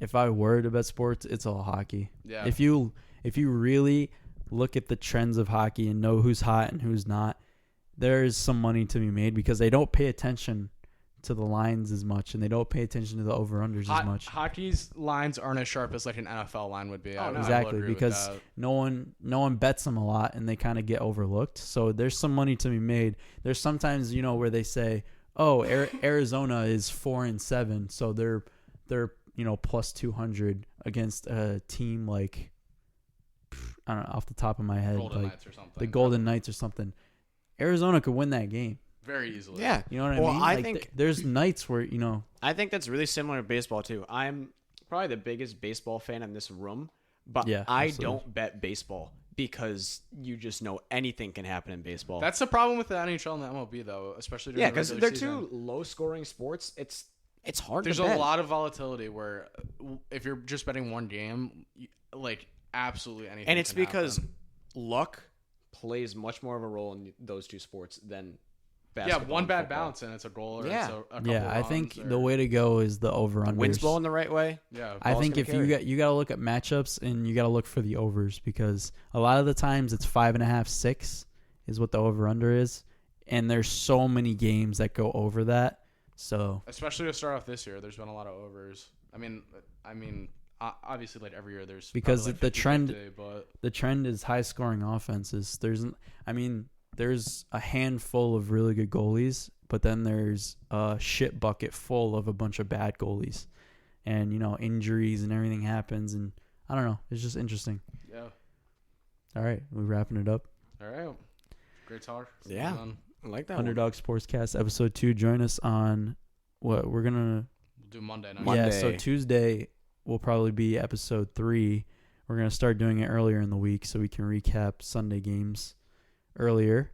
if I were to bet sports, it's all hockey. Yeah. If you really look at the trends of hockey and know who's hot and who's not, there is some money to be made because they don't pay attention to the lines as much, and they don't pay attention to the over-unders as much. Hockey's lines aren't as sharp as like an NFL line would be. Oh, no. Exactly, because no one bets them a lot, and they kind of get overlooked. So there's some money to be made. There's sometimes where they say, "Oh, Arizona is 4-7, so they're plus 200 against a team like I don't know off the top of my head, Golden like Knights or something. the Golden Knights or something." Arizona could win that game. Very easily. Yeah. You know what Well, I mean? I Like, think- there's nights where I think that's really similar to baseball, too. I'm probably the biggest baseball fan in this room, but Yeah, I absolutely. don't bet baseball because you just know anything can happen in baseball. That's the problem with the NHL and the MLB, though, especially during yeah, the because regular they're season. two low-scoring sports. It's hard There's to bet. a lot of volatility where if you're just betting one game, like absolutely anything. And it's can because happen. luck plays much more of a role in those two sports than yeah, basketball. one and bad football. bounce and it's a goal or Yeah. it's a couple yeah, I runs think or, the way to go is the over-unders. Wind's blowing the right way. Yeah, I ball's think gonna if carry. you got to look at matchups and you got to look for the overs because a lot of the times it's 5.5, 6 is what the over/under is, and there's so many games that go over that. So especially to start off this year, there's been a lot of overs. I mean, obviously like every year there's because like the 50, trend 50, but the trend is high scoring offenses. There's a handful of really good goalies, but then there's a shit bucket full of a bunch of bad goalies, and injuries and everything happens, and I don't know. It's just interesting. Yeah. All right, we're wrapping it up. All right. Great talk. Yeah. I like that Underdog Sportscast episode 2. Join us on what we're gonna do Monday night. Yeah, so Tuesday will probably be episode 3. We're gonna start doing it earlier in the week so we can recap Sunday games earlier,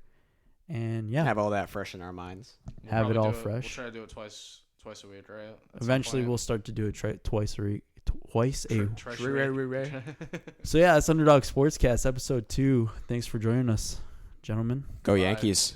and have all that fresh in our minds. Have it all fresh. We'll try to do it twice a week, right? Eventually, we'll start to do it twice a week. So yeah, it's Underdog Sportscast episode 2. Thanks for joining us, gentlemen. Go Yankees.